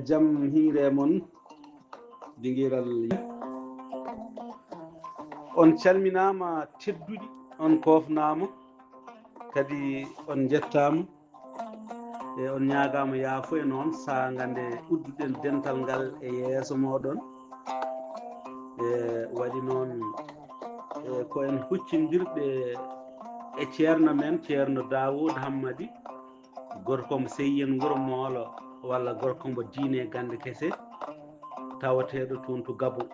jam hiire mon dingiral on calminama tedduɗi on kofnama kadi on jettama on ñagama yaafo e noon sa gande udduɗen dental ngal e yeeso moɗon waɗi noon ko en huccindirɓe e ceerno men ceerno Dawoud Hammady gorko mo seyyen wuuro Moolo walla gorko mo diine Gande Kese tawateɗo toon to Gabon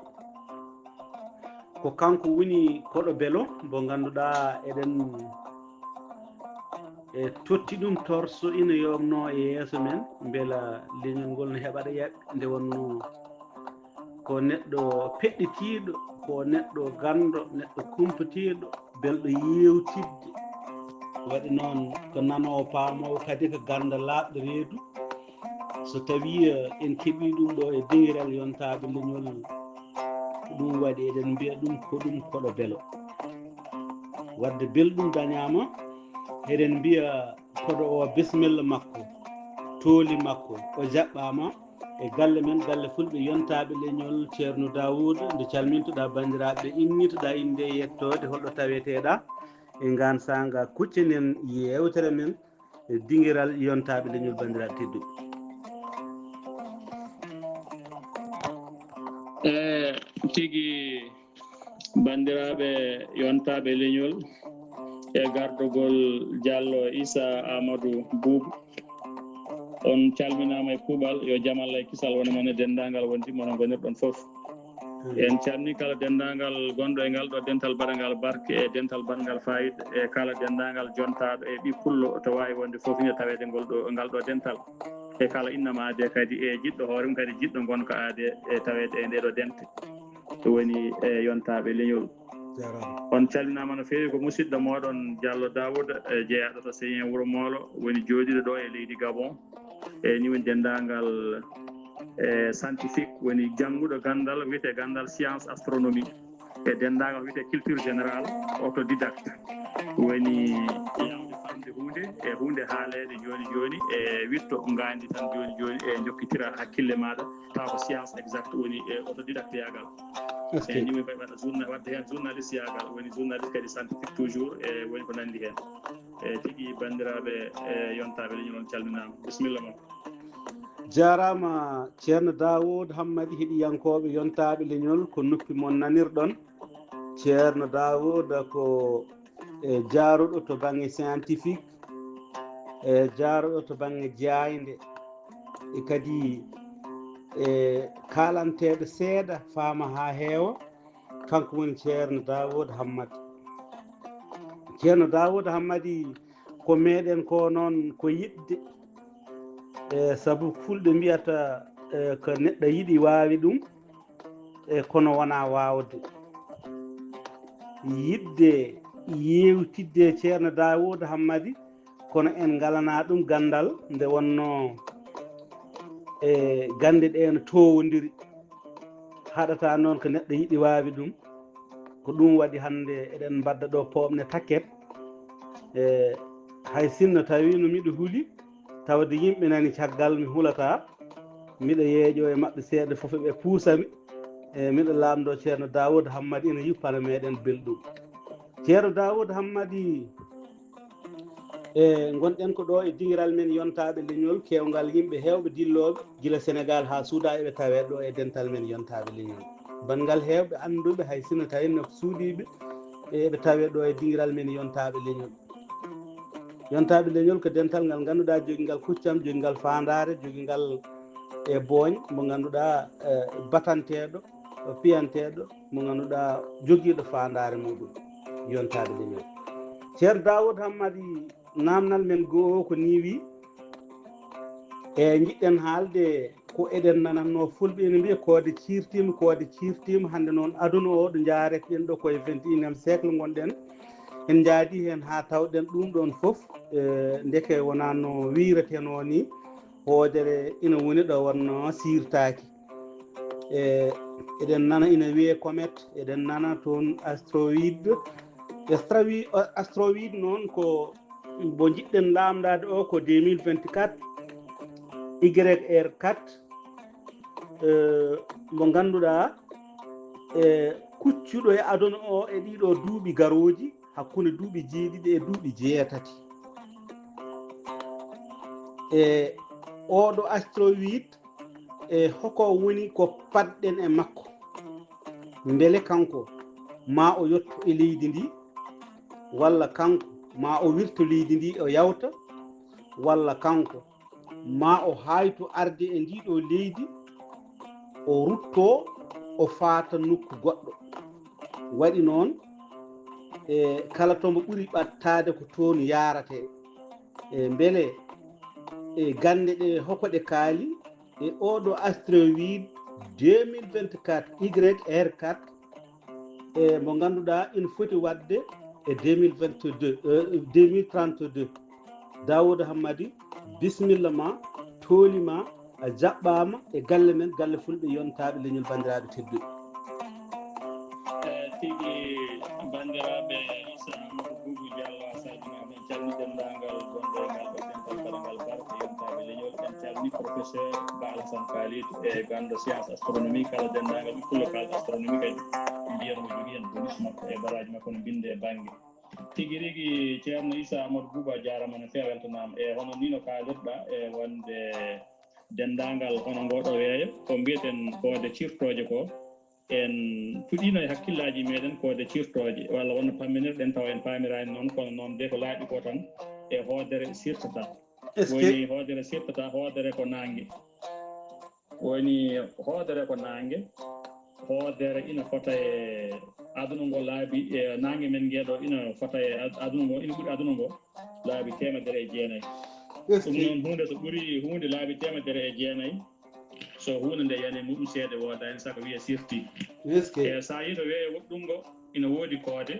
ko kanko woni koɗo beelo mo ganduɗa eɗen totti ɗum torso ina yomno e yeeso men beela leñol ngol ne heɓaɗa yaɓe nde wonno ko neɗɗo peɗɗitiɗo ko neɗɗo ganɗo neɗɗo kumpatiɗo belɗo yewtidde waɗi noon ko nanowo paamowo kadi ko ganda laaɓɗo reedu so tawi en keeɓi ɗum ɗo e dingiral yontaɓe leñol ɗum waɗi eɗen mbiya ɗum ko ɗum koɗo beelo wadde belɗum dañama eɗen mbiya koɗo o bisimilla makko tooli makko o jaɓɓama e galle men galle fulɓe yontaɓe leñol ceerno Dawoud nde calmintoɗa bandiraɓe innitoɗa inde yettode holɗo taweteɗa e ngan sanga kuccinen yewtere men e dinguiral yontaɓe leñol bandiraɓe tedduɓe tigi bandiraɓe yontaɓe leñol e gardugol Diallo Issa Amadou Boubou on calminama e kuuɓal yo jaam Allah e kisal wona moon e dendagal wondimo no gonirɗon foof en calmini kala dendagal gonɗo e ngal ɗo dental baɗangal barke e dental baɗangal fayida e kala dendagal jontaɗo e ɓippullo to wawi wonde foof ine tawede ngal ɗo dental e kala innama aade kadi e jiɗɗo hoore mum kadi jiɗɗo gonka aade e tawede e ndeɗo dente woni e yontaɓe leñol on calminama no feewi ko musidɗo moɗon Diallo Dawoud jeeyaɗo to Seyien Wuuro Moolo woni joɗiɗo ɗo e leydi Gabon e ni woni dendagal scientifique woni jangguɗo gandal wiyete gandal science astronomie e dendagal wiyete culture générale autodidacte woni yawde famde hunde e hunde haalede joni joni e witto gandi tan joni joni e jokkitira hakkille maɗa taw ko science exacte woni e autodidacte yagal e ni woni koye waɗa wadde hen journaliste yagal woni journaliste kadi scientifique toujours e woni ko nandi hen e tigui bandiraɓe e yontaɓe leñol on calminama bisimilla moon jarama ceerno Dawoud Hammady heeɗiyankoɓe yontaɓe leñol ko noppi moon nanirɗon ceerno Dawoud ko jaaruɗo to banggue scientifique e jaaruɗo to banggue jayde e kadi e kalanteɗo seeɗa faama ha heewa kanko woni ceerno Dawoud Hammady ceerno Dawoud Hammady ko meɗen ko noon ko yidde e saabu fulɓe mbiyata ko neɗɗo yiiɗi wawi ɗum e kono wona wawde yidde yewtidde ceerno Dawoud Hammady kono en galana ɗum gandal nde wonno e gande ɗe no towodiri haɗata noon ko neɗɗo yiiɗi wawi ɗum ko ɗum waɗi hande eɗen mbadda ɗo pomne takket e hay sinno tawi no miɗo huuli tawde yimɓe nani caggal mi hulata miɗo yeeƴo e mabɓe seeɗa foof ɓe puusami e miɗo lamdo ceerno Dawoud Hammady ina yuppana meɗen belɗum ceerno Dawoud Hammady e gonɗen ko ɗo e dingiral men yontaɓe leñol kewgal yimɓe hewɓe dilloɓe guila Sénégal ha Souda eɓe tawe ɗo e dental men yontaɓe leñol bangal hewɓe anduɓe hay sinno tawino suuɗiɓe eɓe tawe ɗo e dingiral men yontaɓe leñol yontaɓe leñol ko dental ngal ganduɗa jogui ngal kuccam jogui ngal fandare jogui ngal e booñ mo ganduɗa batanteɗo piyanteɗo mo ganduɗa joguiɗo fandare muɗum yontaɓe leñol ceerno Dawoud Hammady namdal men goo ko ni wi e jiɗɗen haalde ko eɗen nananno fulɓe ene mbiya koode cirtima hande noon aduna o ɗo jaretɗen ɗo koye 21e siècle gonɗen en jaadi hen ha tawɗen ɗum ɗon foof ndeke wona no wiirateno ni hoodere ina woni ɗo wonno sirtaki eɗen nana ina wiiye comète eɗen nana toon astroïde noon ko mo jiɗɗen lamdade o ko 2024 YR4 mo ganduɗa kuccuɗo e aduna o e ɗiɗo duuɓi garoji hakkunde duuɓi jeeɗiɗi e duuɓi jeetati e oɗo astroid e hoko woni ko padɗen e makko beele kanko ma o yetto e leydi ndi walla kanko ma o wirto leydi ndi o yawta walla kanko ma o hayto arde e ndiɗo leydi o rutto o faata nokku goɗɗo waɗi noon e kala tombo ɓuri ɓattade ko toon yarate e beele e gande ɗe hoko ɗe kaali e oɗo astroid 2024 YR4 e mo ganduɗa ina foti wadde e 2022 2032 Daouda Hammady bisimilla ma toolima a jaɓɓama e galle men galle fulɓe yontaɓe leñol bandiraɓe tedduɓe tigi bandiraɓe Issa Amadou Boubou Diallo a salminama en calmini dendagal gonɗo e ngal ɗo dental karagal barka yontaɓe leñol en calmini professeur Ba Alassane Kalidou e ganda science astronomique kala dendagal ɓikkolo kalɗo astronomique en mbiyen mo jogui en bonus makko e baraji makko no binde e banggue tigi rigui ceerno Issa Amadou Boubou a jarama no fewi weltanama e hono ni no kalirɗa e wonde dendagal hono ngoɗo weeyo ko mbiyeten kode cirtoje ko en puɗɗino e hakkillaji meɗen kode cirtoje walla wonno pamminirɗen taw en pamirani noon kono noon de ko laaɓi ko tan e hoodere sirtata woni hoodere sirtata hoodere ko nangue woni hoodere ko nangue hoodere ina fota e aduna ngo laabi e nangue men ngueɗo ina fota e aduna ngo ina ɓuuri aduna ngo laabi 109 ɗum noon hunde so ɓuuri hunde laabi 109 so hunde nde yani muɗum seede wooda hen saka wiiya sirti e sa yi to weeyo woɗɗum ngo ina woodi koode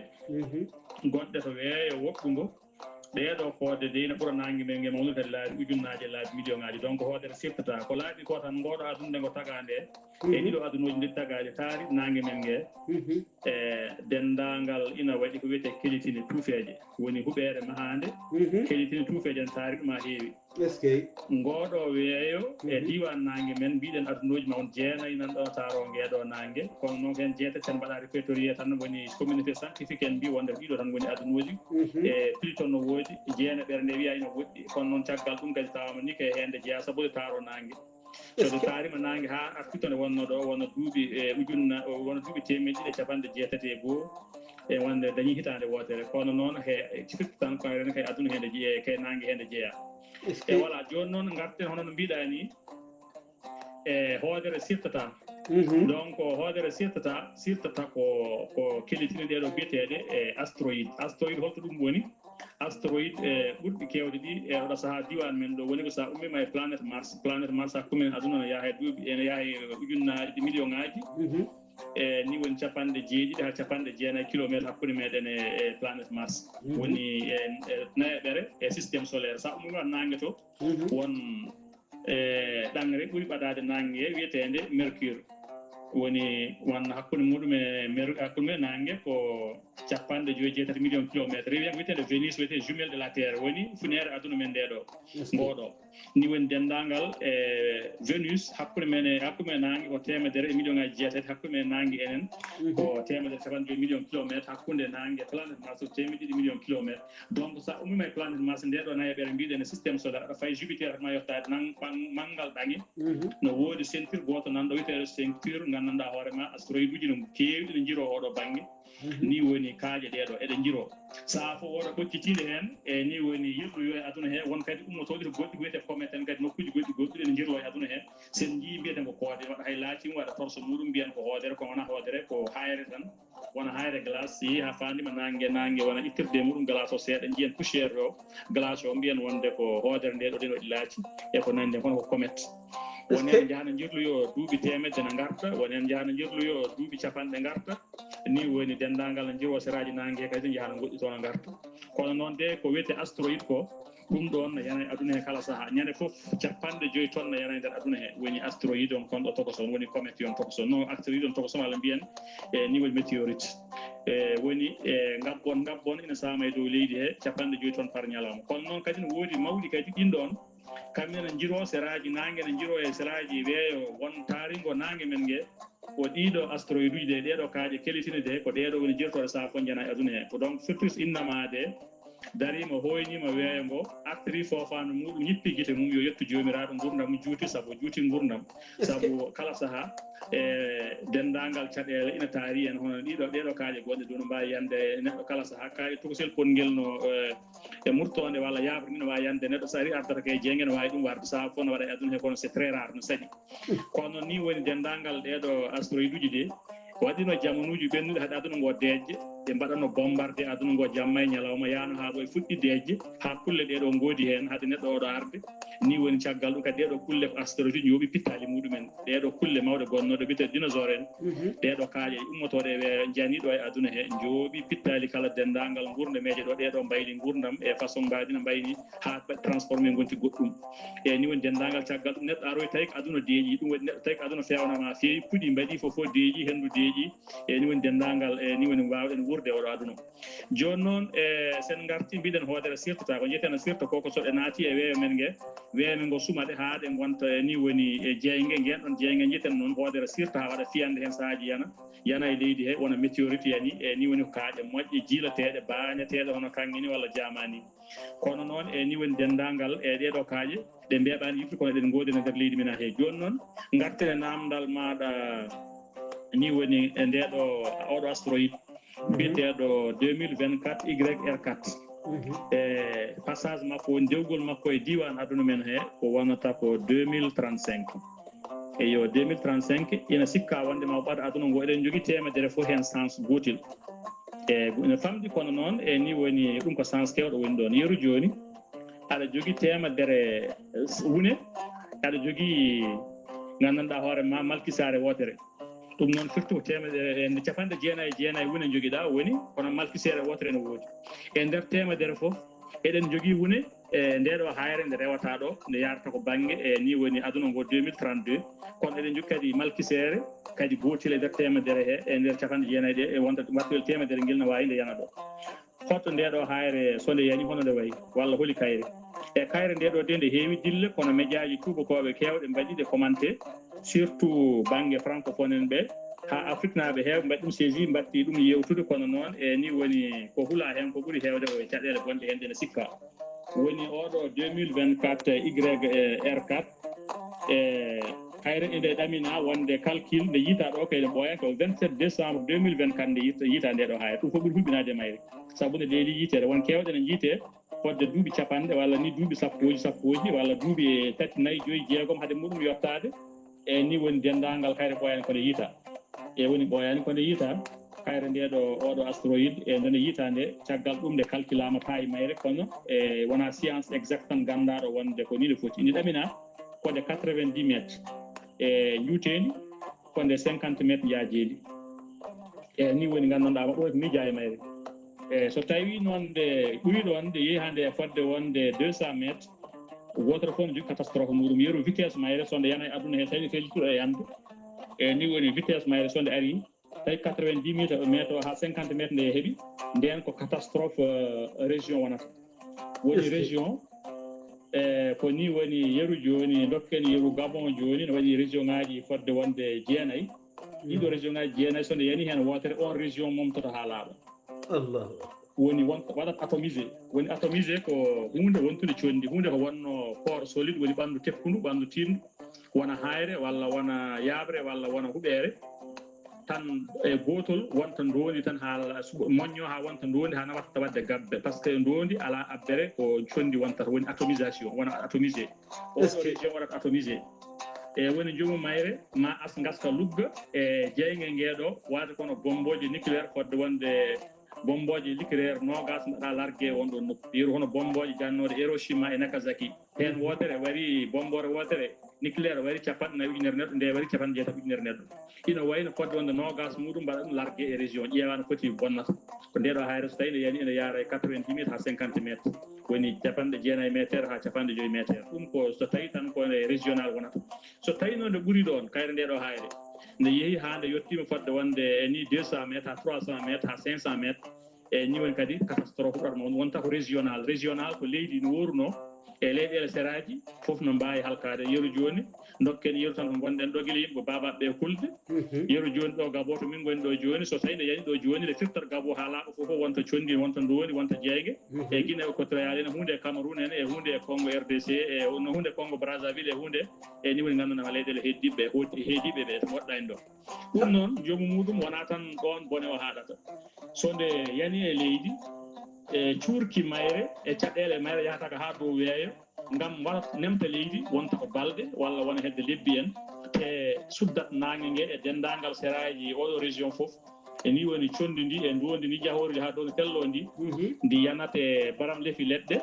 goɗɗe to weeyo woɗɗu ngo ɗeɗo koode de ina ɓuura nangue men ngue mawnude laabi ujunnaje laabi million ngaji donc hoodere sirtata ko laaɓi ko tan ngoɗo aduna nde ngo taga nde e ɗiɗo adunuji ndi tagaji taari nangue men ngue e dendagal ina waɗi ko wiyete kelitine tuufeje woni huɓere mahande kelitine tuufeje en taari ɗum ha heewi ngoɗo weeyo e diwan nangue men mbiɗen adunuji ma won 9 nan ɗo taaro ngueɗo nangue kono noon hen jeetati tan mbaɗa répertorié tan woni communauté scientifique en mbi wonde ɗiɗo tan woni adunuji e Pluton no woodi 9 ɓerde nde wiya ina woɗɗi kono noon caggal ɗum kadi tawama ni kay hende jeeya sabude taaro nangue sode taarima nangue ha artito nde wonno ɗo wona duuɓi e ujunna wona duuɓi 1,2 e wonde dañi hitande wotere kono noon he firti tan ko ren kay aduna hende jeeya kay nangue hende jeeya e voilà joni noon garten hono no mbiɗa ni e hoodere sirtata donc hoodere sirtata ko kelitine ɗeɗo biyeteɗe e astroïde holto ɗum woni astroïde e ɓurɗi kewde ɗi e oɗo saaha diwan men ɗo woni ko sa ummima e planète mars hakkumen aduna no yaaha e duuɓi ene yaaha e ujunnaji million ngaji e ni woni 7 ha 9 kilométre hakkude meɗen e planète mars woni e nayaɓere e systéme solaire sa ummima nangue to won ɗangre ɓuuri ɓadade nangue wiyetede mercure woni wonno hakkude muɗum e hakkude mumen nangue ko 57 million kilométre wiyetede Vénus wiyete jumelle de la terre woni funere aduna men ndeɗo ngoɗo ni woni dendagal e Vénus hakkude men nangue ko 100 million ngaji jeetati hakkude men nangue enen ko 152 million kilométre hakkude nangue planète mars ko 200 million kilométre donc sa ummima e planète mars ndeɗo nayaɓere mbiɗen e systéme solaire aɗa fayi Jupiter ma yettade manggal ɗangi no woodi ceinture goto nanɗo wiyetede ceinture gandanɗa hoorema astroïde uji no keewi ɗiɗo jiro oɗo banggue ni woni kaaƴe ɗeɗo eɗe jiro saa fo oɗo ɓoccitiɗe hen e ni woni yirloyo e aduna he won kadi ummotoɗi to goɗɗi ko wiyete comète en kadi nokkuji goɗɗi goɗɗuɗi ene jirlo e aduna he sen jii mbiyeten ko koode waɗa hay laatima waɗa torche muɗum mbiyen ko hoodere ko wona hoodere ko hayre tan wona hayre glace si ha fandima nangue wona ittirde muɗum glace o seeɗa jiiyen poussiére o glace o mbiyen wonde ko hoodere nde ɗo ɗen waɗi laaci e ko nandi hono ko comète wonen jahano jirloyo duuɓi 100 ne garta wonen jahano jirloyo duuɓi 50 garta ni woni dendagal no jiro seraji nangue kadi jahano goɗɗi toon garta kono noon de ko wiyete astroïde ko ɗum ɗon no yana e aduna he kala saaha ñande foof 50 tonnes no yana e nder aduna he woni astroïde on kon ɗo tokoson woni comète yon tokoson non astroïde on tokoson walla mbiyen e ni woni météorite e woni e gabbon ina saama e dow leydi he 50 tonnes par ñalawma kono noon kadi ne woodi mawɗi kadi ɗin ɗon kamɓe ne jiro seraji nangue ne jiro e seraji weeyo won taringo nangue men gue ko ɗiɗo astéroïde uji ɗeɗo kaaje kellitinide ko ɗeɗo woni jirtoɗe sappo jana e aduna he ko donc surtout innamade darima hoynima weeyo ngo artiri fofano muɗum yippi guite mum yo yettu jomiraɗo gurdam juuti saabu juuti gurdam saabu kala saaha e dendagal caɗele ina taari en hono ɗeɗo kaaje goɗɗe ɗo no mbawi yande neɗɗo kala saaha kaali tokosel pongel no e murtode walla yabre ni no wawi yande neɗɗo so ari ardata kay jeegue no wawi ɗum warde saaha fof no waɗa e aduna he kono c'est très rare no saɗi kono ni woni dendagal ɗeɗo astéroïde uji ɗi waɗino jamanuji ɓennuɗi haade aduna ngo dejje ɓe mbaɗanno bombardé aduna ngo jamma e ñalawma yano ha ɗo e fuɗɗi dejje ha kulle ɗeɗo goodi hen haade neɗɗo oɗo arde ni woni caggal ɗum kadi ɗeɗo kulle ko astéroïde uji yooɓi pittali muɗumen ɗeɗo kulle mawɗe gonnoɗe biyete dinosaure en ɗeɗo kaaƴe ummotoɗe e janiɗo e aduna he jooɓi pittali kala dendagal gurde meje ɗo ɗeɗo mbayli gurdam e façon mbaɗi no mbayni ha transformé gonti goɗɗum e ni woni dendagal caggal ɗum neɗɗo aroy tawi ko aduna deeƴi ɗum waɗi neɗɗo tawi ko aduna fewnama feewi puuɗi mbaɗi fofo deeƴi hendu deeƴi e ni woni dendagal e ni woni wawɗen wurde oɗo aduna joni noon e sen garti mbiɗen hoodere sirtata ko jeyeten sirta ko soɗe naati e weeyo men gue weeyo men ngo sumaɗe haade gonta ni woni e jeygue nguen ɗon jeygue jeyeten noon hoodere sirta ha waɗa fiyande hen sahaji yana e leydi he wona météorite yani e ni woni ko kaaƴe moƴƴe jiilateɗe bañeteɗe hono kanŋe walla jamani kono noon e ni woni dendagal e ɗeɗo kaaƴe ɗe mbeɓani yittude kono eɗen goodi e nder leydi men ha he joni noon garten e namdal maɗa ni woni e ndeɗo oɗo astéroïde biyeteɗo 2024 YR4 e passage makko woni dewgol makko e diwan aduna men he ko wonata ko 2035 eyo 2035 ina sikka wonde ma ɓaɗa aduna ngo eɗen jogui temedere foof hen sens gotel e ene famɗi kono noon e ni woni ɗum ko sens kewɗo woni ɗon yeru joni aɗa jogui temedere wune aɗa jogui gandanɗa hoore ma malkisare wotere ɗum noon firti ko temedere e capanɗe jeenayyi e jeenayyi wone joguiɗa woni kono malkisere wotere ne woodi e nder temedere foof eɗen jogui wone e ndeɗo hayre nde rewata ɗo nde yarata ko banggue e ni woni aduna ngo 2032 kono eɗen jogui kadi malkisere kadi gotel e nder temedere he e nder capanɗe jeenayyi ɗe e wonta wattoyel temedere guel ne wawi nde yana ɗo hotto ndeɗo hayre so nde yani hono nde wayi walla hooli kayre e kayre ndeɗo de nde heewi dille kono médiaji tubakoɓe kewɗe mbaɗiɗe commenté surtout banggue francophone en ɓe ha afrique naaɓe heeɓe mbaɗi ɗum saisi mbatti ɗum yewtude kono noon e ni woni ko huula hen ko ɓuuri hewde ko caɗele gonɗe hen ɗene sikka woni oɗo 2024 YR4 e hayre nde ɗamina wonde calcul nde yiita ɗo kayne ɓooya ko 27 décembre 2024 nde yiita ndeɗo hayre ɗum fof ɓuuri hulɓinade e mayre saabu nde leeli yiitede won kewɗe ne jiite fodde duuɓi capanɗe walla ni duuɓi sappoji walla duuɓi tati nayyi joyyi jeegom haade muɗum yottade e ni woni dendagal kayre ɓooyani kone yiita e woni ɓooyani kone yiita kayre ndeɗo oɗo astéroïde e ndene yiita nde caggal ɗum nde calculama paayi mayre kono e wona science exact tan gandaɗo wonde ko ni ɗe foti ine ɗamina kode 90 métres e juutedi konde 50 métres jaajeedi e ni woni gandanɗa ɗo ko mija e mayre e so tawi noon nde ɓuuri ɗon nde yeehi hande e fodde wonde 200 métres wotere fof ne jogui catastrophe muɗum yeeru vitesse mayre sonde yana e aduna he tawi fellitura e yande e ni woni vitesse mayre sonde ari tawi 90 métres ha 50 métres nde heeɓi nden ko catastrophe région wonata woni région e ko ni woni yeru joni dokken yeru Gabon joni ne waɗi région ngaji fodde wonde jeenayyi ɗiɗo région ngaji jeenayyi sonde yani hen wotere on région momtoto ha laaɓa allahu woni waɗat atomisé woni atomisé ko hunde wontude condi hunde ko wonno corps solide woni ɓandu tekkudu ɓandu tindu wona hayre walla wona yabre walla wona huɓere tan e gotol wonta ndondi tan ha moñño ha wonta ndondi ha nawata wadde gabbe par ce que ndondi ala abbere ko condi wontata woni atomisation wona atomisé oɗo région waɗata atomisé e woni jomum mayre ma as gaska lugga e jeygue ngueɗo wata kono bomboje nucléaire fodde wonde bomboje nucléaire nogas mbaɗa largué won ɗon nokku yeeru hono bomboje jannoɗe Hiroshima e Nagasaki hen wotere waɗi bombore wotere nucléaire waɗi 40 ujunere neɗɗo nde waɗi 60 ujunere neɗɗo ina wayno fodde wonde nogas muɗum mbaɗa ɗum largué e région ƴeewa no foti bonnata ko ndeɗo hayre so tawi nde yani ene yaara e 90 métres ha 50 métres woni capanɗe jeenayyi métre ha capanɗe joyyi métre ɗum ko so tawi tan kone régional wonata so tawi noon nde ɓuuri ɗon kayre ndeɗo hayre nde yeehi ha nde yettima fodde wonde e ni 200 métres ha 300 métres ha 500 métres e ni woni kadi catastrophe ɗuɗat wonta ko régional ko leydi no woruno e leyɗele seraji fof no mbawi halkade yeru joni dokken yeru tan ko gonɗen ɗo guila yimɓe babaɓe kulde yeru joni ɗo gabo to min goni ɗo joni so tawi nde yani ɗo joni nde firtat gabo ha laaɓa fof wonta condi wonta ndowoni wonta jeeyge e guinne ko toyalene hunde e Cameroun en e hunde e Congo RDC e no hunde Congo Brazzaville e hunde e ni woni ganduɗa leyɗele heddiɓe heediɓe ɓe to goɗɗani ɗo ɗum noon joomu muɗum wona tan ɗon bone o haɗata so nde yani e leydi e cuurki mayre e caɗele mayre yahataka ha dow weeyo ngam waɗat nemta leydi wonta ko balɗe walla wona hedde lebbi en te suddat nangue ngue e dendagal seraji oɗo région fof e ni woni condi ndi e ndondi ndi jahordi ha dow no tello ndi ndi yanate baram leefi leɗɗe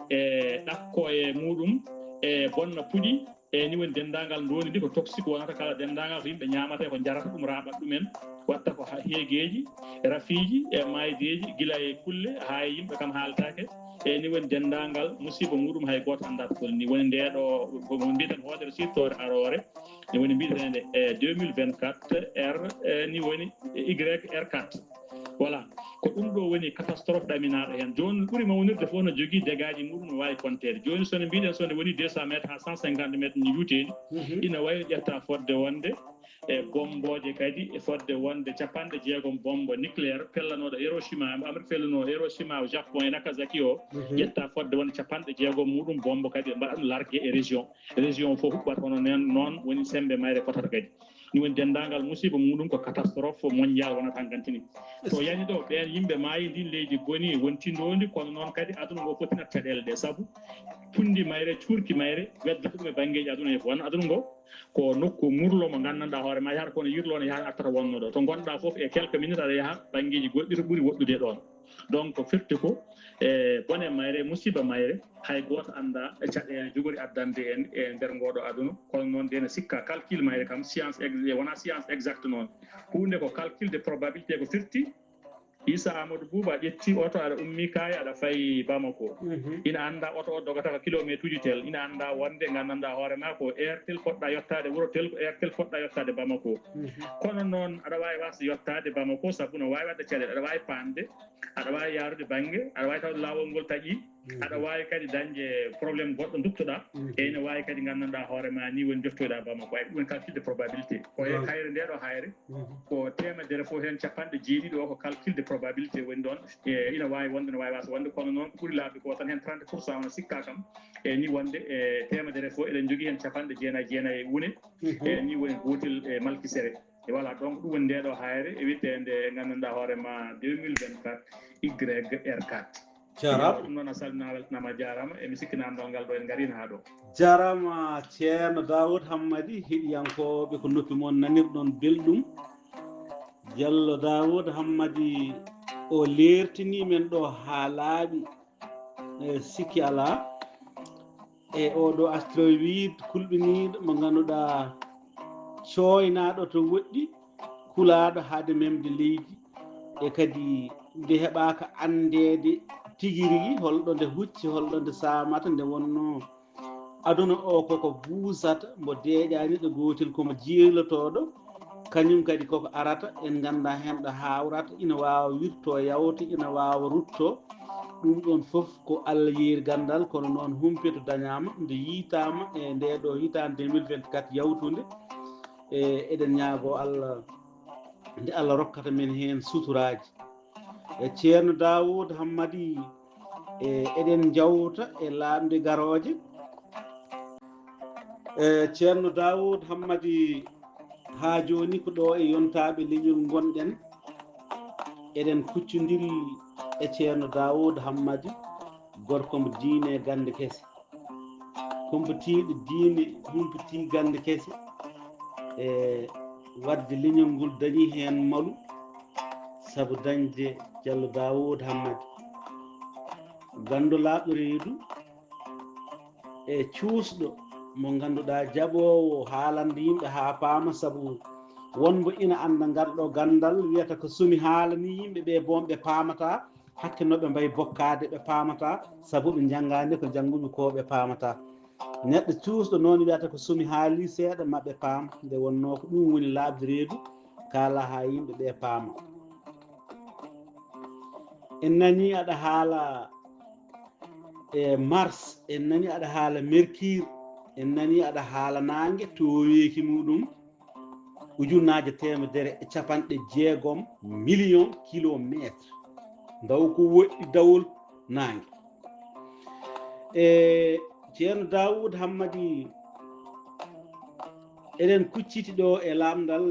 e ɗakko e muɗum e bonna puɗi e ni woni dendagal ndondi ndi ko toxique wonata kala dendagal ko yimɓe ñamata ko jarata ɗum raɓat ɗumen watta ko heegueji rafiji e maydeji guila e kulle ha yimɓe kam haaltake e ni woni dendagal musiba muɗum hay goto andata ko ni woni ndeɗo ko mbiten hoodere sittore arore ni woni mbitende e 2024 r ni woni YR4 voilà ko ɗum ɗo woni catastrophe ɗaminaɗo hen joni ɓuuri mawnirde fof no jogui dégâts ji muɗum no wawi contede joni sone mbiɗen sone woni 200 métres ha 150 métres ni yutedi ina wawi ƴetta fodde wonde e bomboje kadi e fodde wonde 60 bombe nucléaire pellanoɗo Hiroshima Amérique felluno Hiroshima o Japon e Nagasaki o ƴetta fodde wonde 60 muɗum bombe kadi ɓe mbaɗa ɗum largué e région fof huɓɓata hono noon woni sembe mayre fotata kadi ni woni dendagal musiba muɗum ko catastrophe mondial wonata gantini to yani ɗo ɓen yimɓe maayi ndin leydi boni wonti ndondi kono noon kadi aduna ngo fotinat caɗele ɗe saabu pundi mayre cuurki mayre weddata ɗum e banggueji aduna e won aduna ngo ko nokku murlo mo gandanɗa hoore ma yahata kono yirlo ne yaha artata wonno ɗo to gonɗa fof e quelques minutes aɗa yaaha banggueji goɗɗi to ɓuuri woɗɗude ɗon donc firti ko e bone mayre musiba mayre hay goto anda e caɗele jogori addande en e nder ngoɗo aduna kono noon dena sikka calcul mayre kam science wona science exacte noon hunde ko calcul de probabilité ko firti Issa Amadou Bouba ƴetti oto aɗa ummi kayi aɗa fayi Bamako ina anda oto o dogata ko kilométre uji tel ina anda wonde gandanɗa hoore ma ko heure tel poɗɗa yettade wuuro tel ko heure tel poɗɗa yettade Bamako kono noon aɗa wawi wasde yettade Bamako saabu no wawi wadde caɗele aɗa wawi pande aɗa wawi yarude banggue aɗa wawi tawde lawol ngol taaƴi aɗa wawi kadi dañde probléme goɗɗo duttoɗa e ene wawi kadi gandanɗa hoore ma ni woni joftoyɗa Bamako ay ɗum woni calcul de probabilité ko e hayre ndeɗo hayre ko temedere fof hen 70 o ko calcul de probabilité woni ɗon e ina wawi wonde no wawi wasa wonde kono noon ko ɓuuri labde ko tan hen 30% ono sikka kam e ni wonde e temedere fof eɗen jogui hen 99 e wuune e ni woni gotel e Malkisere e voilà donc ɗum woni ndeɗo hayre e wittede gandanɗa hoorema 2024 YR4 jarama ɗum noon a salminama weltanama a jarama emi sikki namdal ngal ɗo en garino ha ɗo jarama ceerno Daoud Hammady heɗiyankoɓe ko noppi moon nanirɗon belɗum Diallo Daoud Hammady o lertini men ɗo ha laaɓi sikki ala e oɗo astroïde kulɓiniɗo mo ganduɗa coynaɗo to woɗɗi kulaɗo haade memde leydi e kadi nde heɓaka andede tigui rigui holɗo nde hucci holɗo nde samata nde wonno aduna o koko buusata mbo deeƴani ɗo gotel komo jeylotoɗo kañum kadi koko arata en ganda hen ɗo hawrata ina wawa wirto yawta ina wawa rutto ɗum ɗon foof ko Allah yeeri gandal kono noon humpito dañama nde yitama e ndeɗo hitande 2024 yawtude e eɗen ñaago Allah nde Allah rokkata men hen suturaji e ceerno Daoud Hammady e eɗen jawta e lamde garoje e ceerno Daoud Hammady ha joni ko ɗo e yontaɓe leñol gonɗen eɗen kuccodiri e ceerno Daoud Hammady gorko mo diine gande keese humpitiɗo diine humpiti gande keese e wadde leñol ngol dañi hen maalu saabu dañde Diallo Daoud Hammady gandu laaɓɗo reedu e cuusɗo mo ganduɗa jaɓowo haalande yimɓe ha paama saabu wonbo ina anda ngarɗo gandal wiyata ko somi haalani yimɓeɓe bonɓe paamata hakke noɓe mbayi bokkade ɓe paamata saabu ɓe janggani ko jangguɓe ko ɓe paamata neɗɗo cuusɗo noon wiyata ko somi haali seeɗa maɓe paam nde wonno ko ɗum woni laabde reedu kala ha yimɓeɓe paama en nani aɗa haala e mars en nani aɗa haala mercure en nani aɗa haala nangue toweeki muɗum ujunnaje temedere e capanɗe jeegom million kilométre daw ko woɗɗi dawol nangue e ceerno Dawoud Hammadi eɗen kucciti ɗo e lamdal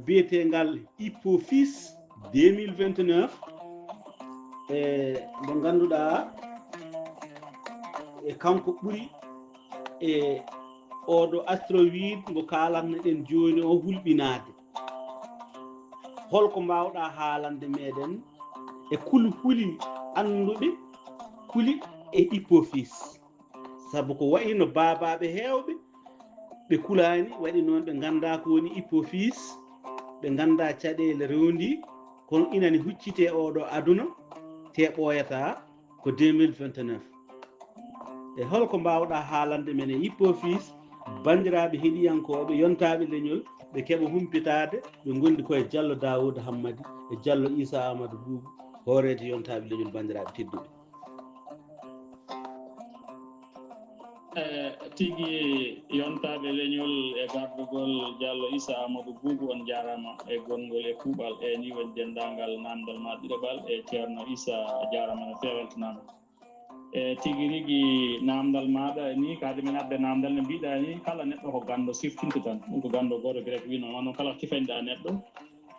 biyetengal Hippofis 2029 mo ganduɗa e kanko ɓuuri e oɗo astroïde mo kalanno ɗen joni o hulɓinade holko mbawɗa haalande meɗen e kulhuli anduɓe kuli e Hippofis saabu ko wayno babaɓe hewɓe ɓe kulani waɗi noon ɓe ganda ko woni Hippofis ɓe ganda caɗele rewndi kono inani huccite oɗo aduna te ɓooyata ko 2029 e holko mbawɗa haalande men e Hippofis bandiraɓe heeɗiyankoɓe yontaɓe leñol ɓe keeɓa humpitade ɓe gondi koye Diallo Dawoud Hammadi e Diallo Issa Amadou Boubou hoorede yontaɓe leñol bandiraɓe tedduɓe tigi yontaɓe leñol e gardugol Diallo Issa Amadou Boubou on jarama e gongol e kuuɓal e ni woni dendagal namdal ma ɗiɗaɓal e ceerno Issa jarama no feweltanama e tigi rigui namdal maɗa ni kaade men adde namdal no mbiɗa ni kala neɗɗo ko gando siftinta tan ɗum ko gando goto grec wino noon kala kifanɗa neɗɗo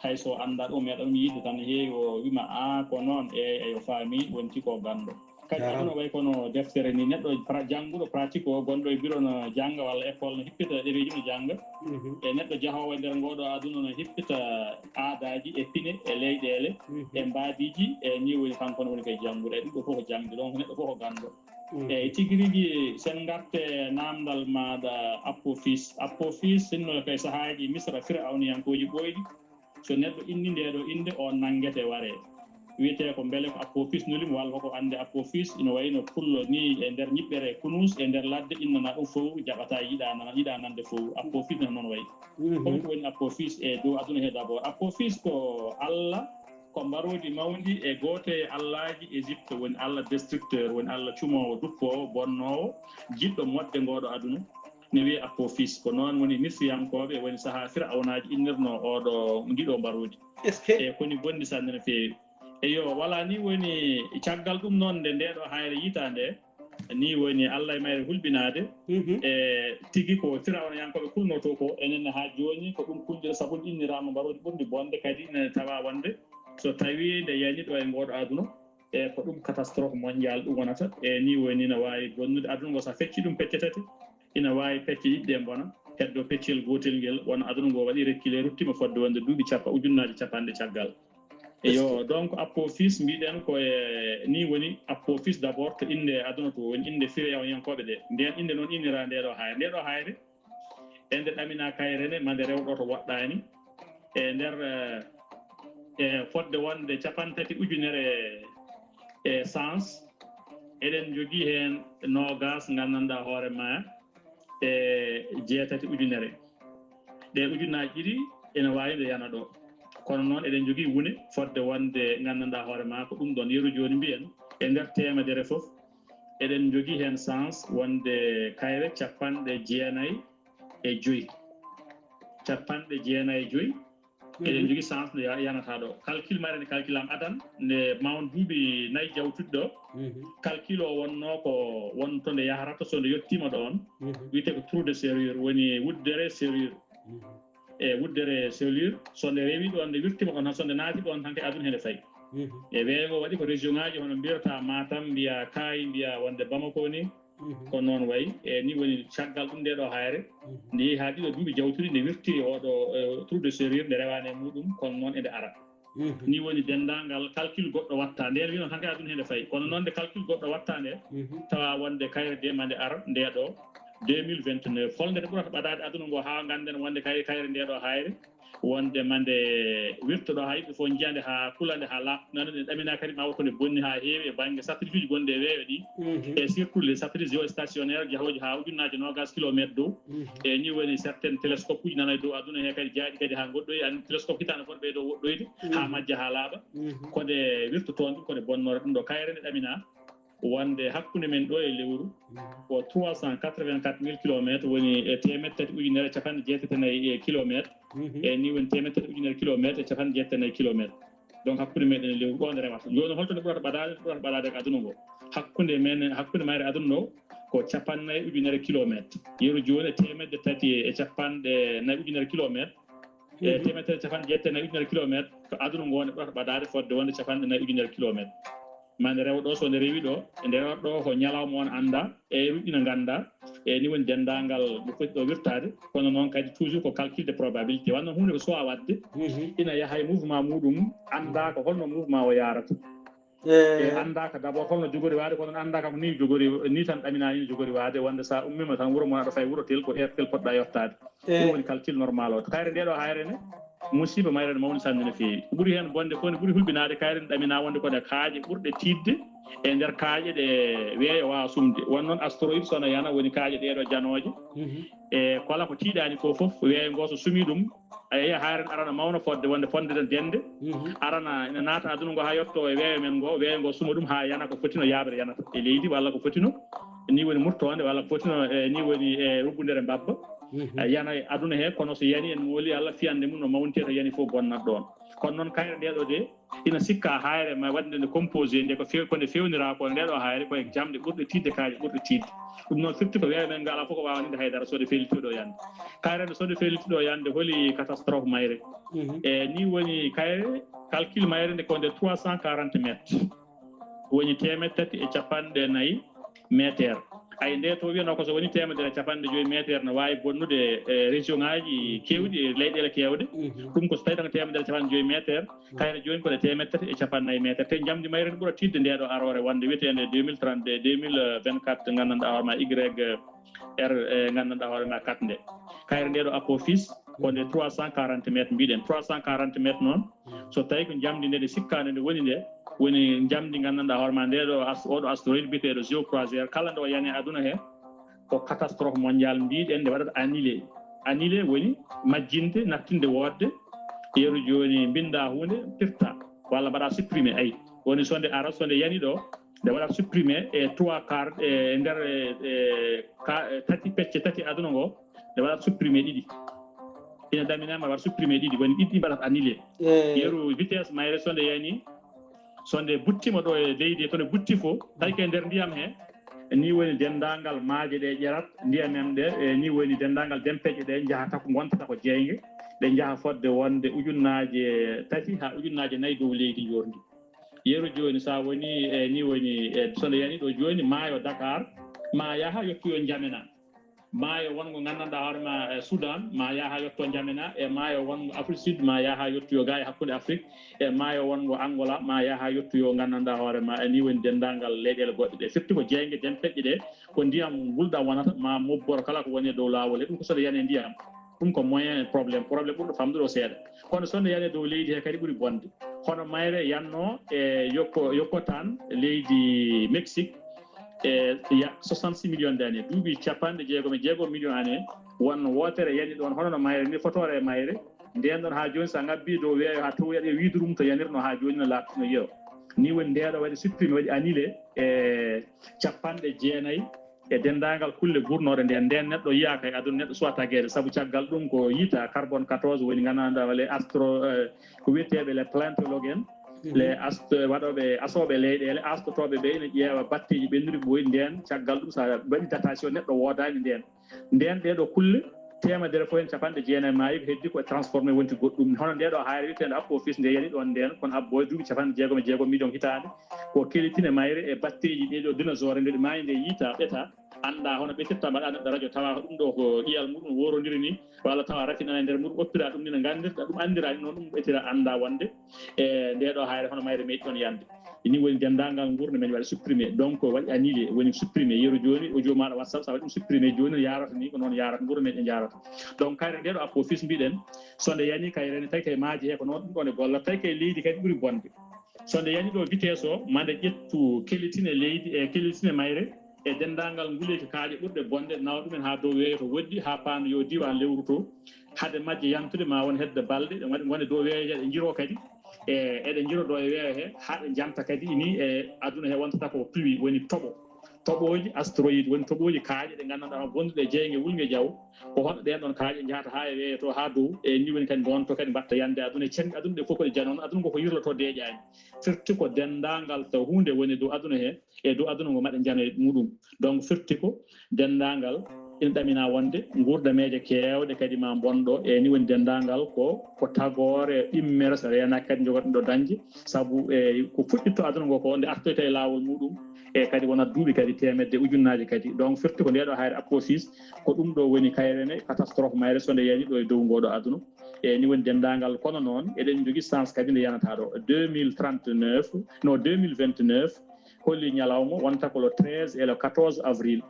hayso anda ɗum meeɗa ɗum yidde tan heewi o wima a ko noon eyo faami wonti ko gando kadi aduna way kono deftere ni neɗɗo jangguɗo pratique o gonɗo e bureau no jangga walla école no hippita ɗereji no jangga e neɗɗo jahowo e nder ngoɗo aduna no hippita aadaji e pine e leyɗele e mbadiji e ni woni kanko ne woni koye janggude e ɗum ɗo fof ko jangde donc neɗɗo fof ko ganndo eyyi tigui rigui sen garte namdal maɗa Hippofis sinno kay sahaji misra firawniyankoji ɓoyɗi so neɗɗo inni ndeɗo inde o nanguete ware wiyete ko beele ko Hippofis nolimo walla koko ande Hippofis ina wayno pullo ni e nder ñiɓɓere kunus e nder ladde innana ɗum fof jaɓata yiiɗa nande fof Hippofis ne noon wayi comme ko woni Hippofis e dow aduna he d' abord Hippofis ko Allah ko mbarodi mawdi e goto e allaji Égypte woni Allah destructeur woni Allah cumowo duppowo bonnowo jiɗɗo modde ngoɗo aduna ne wiye Hippofis ko noon woni misriyankoɓe woni saaha firawnaji innirno oɗo ndiɗo mbarodi e koni bonɗi sanne no fewi eyo wala ni woni caggal ɗum noon nde ndeɗo hayre yitande ni woni Allah e mayre hulɓinade e tigui ko firawnayankoɓe kulnoto ko enenne ha joni ko ɗum kulɗira saabu innirama mbarodi ɓurdi bonde kadi ne tawa wonde so tawi nde yani ɗo e ngoɗo aduna e ko ɗum catastrophe mondial ɗum wonata e ni woni ne wawi bonnude aduna ngo sa fecci ɗum pecce tati ina wawi pecce ɗiɗɗe bona heddo peccel gotel ngel wona aduna ngo waɗi rekkile ruttima fodde wonde duuɓi ujunnaje capanɗe caggal eyo donc Hippofis mbiɗen koye ni woni Hippofis d' abord to inde aduna to woni inde firawniyankoɓe ɗe nden inde noon innira ndeɗo hayre e nde ɗamina kayrene mande rewɗo to woɗɗani e nder e fodde wonde capantati ujunere e sens eɗen jogui hen nogas gandanɗa hoorema e jeetati ujunere ɗe ujunnaji ɗiɗi ene wawi nde yana ɗo kono noon eɗen jogui wune fodde wonde gandanɗa hoorema ko ɗum ɗon yeru joni mbiyen e nder temedere foof eɗen jogui hen sens wonde kayre capanɗe jeenayyi e joyyi eɗen jogui sens nde yanata ɗo calcul mare ne calculama adan nde mawon duuɓi nayyi jawtuɗi ɗo calcul o wonno ko wonto nde yahrata so nde yettima ɗon wiyete ko trou de serrure woni wuddere serrure e wuddere serrure so nde rewi ɗon nde wirtima ɗon tan so nde naati ɗon tan kay aduna hende fayi e weego waɗi ko région ngaji hono mbiyata Matam mbiya Kayi mbiya wonde Bamako ni ko noon wayi e ni woni caggal ɗum ndeɗo hayre nde yeehi ha ɗiɗo duuɓi jawtuɗi nde wirtiri oɗo trou de serrure nde rewane e muɗum kono noon ende ara ni woni dendagal calcul goɗɗo watta nden wino tan kay aduna hende fayi kono noon nde calcul goɗɗo watta nde tawa wonde kayre dema nde ara ndeɗo 2029 holde nde ɓurata ɓadade aduna ngo ha ganden wonde kayre ndeɗo hayre wonde mande wirtoɗo ha yimɓe fof jiyande ha kulande ha laaɓnande ɗe ɗamina kadi ma wonko nde bonni ha heewi e banggue satellite uji gonɗi e weeyo ɗi e surtout les satellites géostationnaire jahoji ha ujunnaje nogas kilométre dow e ni woni certaine téléscope uji nana e dow aduna he kadi jaaɗi kadi ha goɗɗoyi an téléscope hitande foof ɓeydo woɗɗoyde ha majja ha laaɓa kode wirtotoon ɗum kode bonnore ɗum ɗo kayre nde ɗamina wonde hakkunde men ɗo e lewru ko 384 000 kilomètres woni e temettati ujunere capanɗe jeetatenayi e kilomètre e ni woni temettati ujunere kilomètre e capanɗe jeetatenayi kilomètre donc hakkunde meɗen e lewru ɗo nde rewata joni holto nde ɓurata ɓaɗade ko aduna ngo hakkunde mayre aduna o ko capannayyi ujunere kilomètre yeru joni temedde tati e capanɗe nayyi ujunere kilomètre e temettere capanɗe jeetatenayi ujunere kilomètre ko aduna ngo nde ɓurata ɓaɗade fodde wonde capanɗe nayyi ujunere kilomètre mande rewa ɗo so nde rewi ɗo nde rewata ɗo ko ñalawma on anda e ruƴƴina ganda e ni woni dendagal ɗo foti ɗo wirtade kono noon kadi toujours ko calcul de probabilité wanno hunde ko sowa wadde ina yaaha e mouvement muɗum anda ko holno mouvement o yarata e andaka d' abord holno jogori wade kono andaka ko ni jogori ni tan ɗamina ni jogori wade wonde sa ummima tan wuuro mon aɗa fay wuuro tel ko tel poɗɗa yettade ɗum woni calcul normal o to kayre ndeɗo hayrene musiba mayre mawni sanne no feewi ko ɓuuri hen bonde ko ne ɓuuri hulɓinade kayre ɗamina wonde kode kaaƴe ɓurɗe tidde e nder kaaƴe ɗe weeyo wawa sumde won noon astéroïde sono yana woni kaaƴe ɗeɗo janoje e kala ko tiiɗani ko foof weeyo ngo so sumi ɗum a yeehi haren arana mawna fodde wonde fondede dende arana ina naata aduna ngo ha yetto e weeyo men ngo weeyo ngo suma ɗum ha yana ko fotino yaɓre yanata e leydi walla ko fotino ni woni murtode walla ko fotino ni woni e rubbudere mbabba yana e aduna he kono so yani en mooli Allah fiyande mum no mawnte to yani fof bonnat ɗon kono noon kayre ndeɗo de ina sikka hayre ma wadde nde composé nde ko konde fewnira ko ndeɗo hayre koye jamɗe ɓurɗe tidde kaaje ɓurɗe tidde ɗum noon firti ko weeyo men ngo ala fof ko wawanide haydara sode felitiɗo yande kayre nde sode felitiɗo yande holi catastrophe mayre e ni woni kayre calcul mayre nde ko nde 340 métres woni temettati e capanɗe nayyi métre ay nde to wiyano ko so woni temedere capanɗe joyi métre ne wawi bonnude région ngaji kewɗi e leyɗele kewɗe ɗum ko so tawi tan ko temedere capanɗe joyi métre kayre joni kode temettati e capannayyi métre te jamdi mayre ne ɓuura tidde ndeɗo arore wonde wiyetede 2032 2024 gandanɗa hoorema YR gandanɗa hoorema 4 nde kayre ndeɗo Apophis konde 340 métres mbiɗen 340 métres noon so tawi ko jamdi nde sikkande nde woni nde woni jamdi gandanɗa hoorema ndeɗo oɗo astéroïde biteɗo géocroisére kala nde o yani aduna he ko catastrophe mondial mbiɗen nde waɗata annulé woni majjinde nattinde wodde yeru joni binda hunde pirta walla mbaɗa supprimé ayi woni sonde ara sonde yani ɗo nde waɗata supprimé e 3 quart e nder tati pecce tati aduna ngo nde waɗata supprimé ɗiɗi ina daminama waɗa supprimé ɗiɗi woni ɗiɗi mbaɗata annulé yeru vitesse mayre sonde yani sonde buttima ɗo e leydi to nde butti fo tawi ke nder ndiyam he ni woni dendagal maaje ɗe ƴerat ndiyam en ɗe ni woni dendagal dempeƴe ɗe jahata ko gontata ko jeygue ɗe jaaha fodde wonde ujunnaje 3 ha ujunnaje 4 dow leydi jordi yeru joni sa woni e ni woni sonde yani ɗo joni maayo Dakar ma yaaha yettoyo Jamena maayo wongo gandanɗa hoorema Soudan ma yaaha yetto Jamena e maayo wongo Afrique Sud ma yaaha yettoyo ga e hakkude Afrique e maayo wongo Angola ma yaaha yettoyo gandanɗa hoorema ni woni dendagal leyɗele goɗɗe ɗe firti ko jeygue dempeƴƴe ɗe ko ndiyam gulɗam wonata ma mobboro kala ko woni dow lawol he ɗum ko sonde yani ndiyam ɗum ko moyen probléme ɓurɗo famdude o seeɗa kono sonde yani dow leydi he kadi ɓuuri bonde hono mayre yanno e yokkotan leydi Mexique e 66 millions d'années duuɓi capanɗe jeegom millions année wonno wotere yani ɗon hono no mayre ni fotore e mayre nden ɗon ha joni sa ngabbi dow weeyo ha towoyaɗ e wiidurum to yanirno ha joni no laatino yeew ni woni ndeɗo waɗi supprimé waɗi annulé e capanɗe jeenayyi e dendagal kulle gurnoɗe nden neɗɗo yiyaka e aduna neɗɗo suwa taguede saabu caggal ɗum ko yiita carbone 14 woni gandanɗa walla ko wiyeteɓe les planétologues en les waɗoɓe asoɓe leyɗele astotoɓe ɓe ina ƴeewa batteji ɓennuɗi ɓoyi nden caggal ɗum sa waɗi datation neɗɗo wodani nden ɗeɗo kulle temedere fo hen capanɗe jeenayyi maayi ko heddi ko transformé wonti goɗɗum hono ndeɗo hayre wiyetede Apophis nde yani ɗon nden kono abboy duuɓi capanɗe jeegom millions hitande ko kelitine mayre e batteji ɗeɗo dinosaure nde maayi nde yiita ɓeeta anda hono ɓettirta mbaɗa neɗɗo radio tawa ko ɗum ɗo ko ƴiyal muɗum worodiri ni walla tawa rafinana e nder muɗum oppira ɗum ni no gandirɗa ɗum andirani noon ɗum ɓetira anda wonde e ndeɗo hayre hono mayre meɗi ɗon yande ni woni dendagal gurde men waɗi supprimé donc waɗi annulé woni supprimé yeru joni audio maɗa WhatsApp sa waɗi ɗum supprimé joni no yarata ni ko noon yarata guure meɗen jarata donc kayre ndeɗo Apophis mbiɗen sonde yani kayrene tawi kay maaji he ko noon ɗum ɗon e gollata tawi kay leydi kadi ɓuuri bonde sonde yani ɗo vitesse o mande ƴettu kelitine leydi e kelitine mayre e dendagal nguleyki kaaƴe ɓurɗe bonde nawa ɗumen ha dow weeyo to woɗɗi ha paanda yo diwan lewru to hade majje yantude ma won hedde balɗe ɗe waɗi wonde dow weeyoje ɗe jiro kadi eɗen jiroɗo e weeyo he haɗe janta kadi ni e aduna he wontata ko pluie woni toɓoji astéroïde woni toɓoji kaaƴe ɗe nganndanɗaa gonɗuɗe jeyge wulnge jaw ko hono ɗen ɗon kaaƴe jahata haa e weeyo to haa dow e ni woni kadi gonto kadi mbatta yande aduna e cenɗi aduna ɗe fof kode janoon aduna ngo ko yirloto deeƴaani firti ko denndaangal taw hunde woni dow aduna he e dow aduna ngo maɗe jano e muɗum donc firti ko denndaangal ina ɗamina wonde gurdameje keewɗe kadi ma bonɗo e ni woni denndaangal ko tagore ɗimmere so renaki kadi jogoɗen ɗo dañde sabu e ko fuɗɗitto aduna ngo ko nde artoyta e laawol muɗum e kadi wonat duuɓi kadi temedde ujunnaji kadi donc firti ko ndeɗo hayre apofis ko ɗum ɗo woni kayrene catastrophe mayre so nde yani ɗo e dow ngoɗo aduna e ni woni denndaangal kono noon eɗen jogui chance kadi nde yanata ɗo 2039 non 2029 holli ñalawma wonta ko le 13 et le 14 avril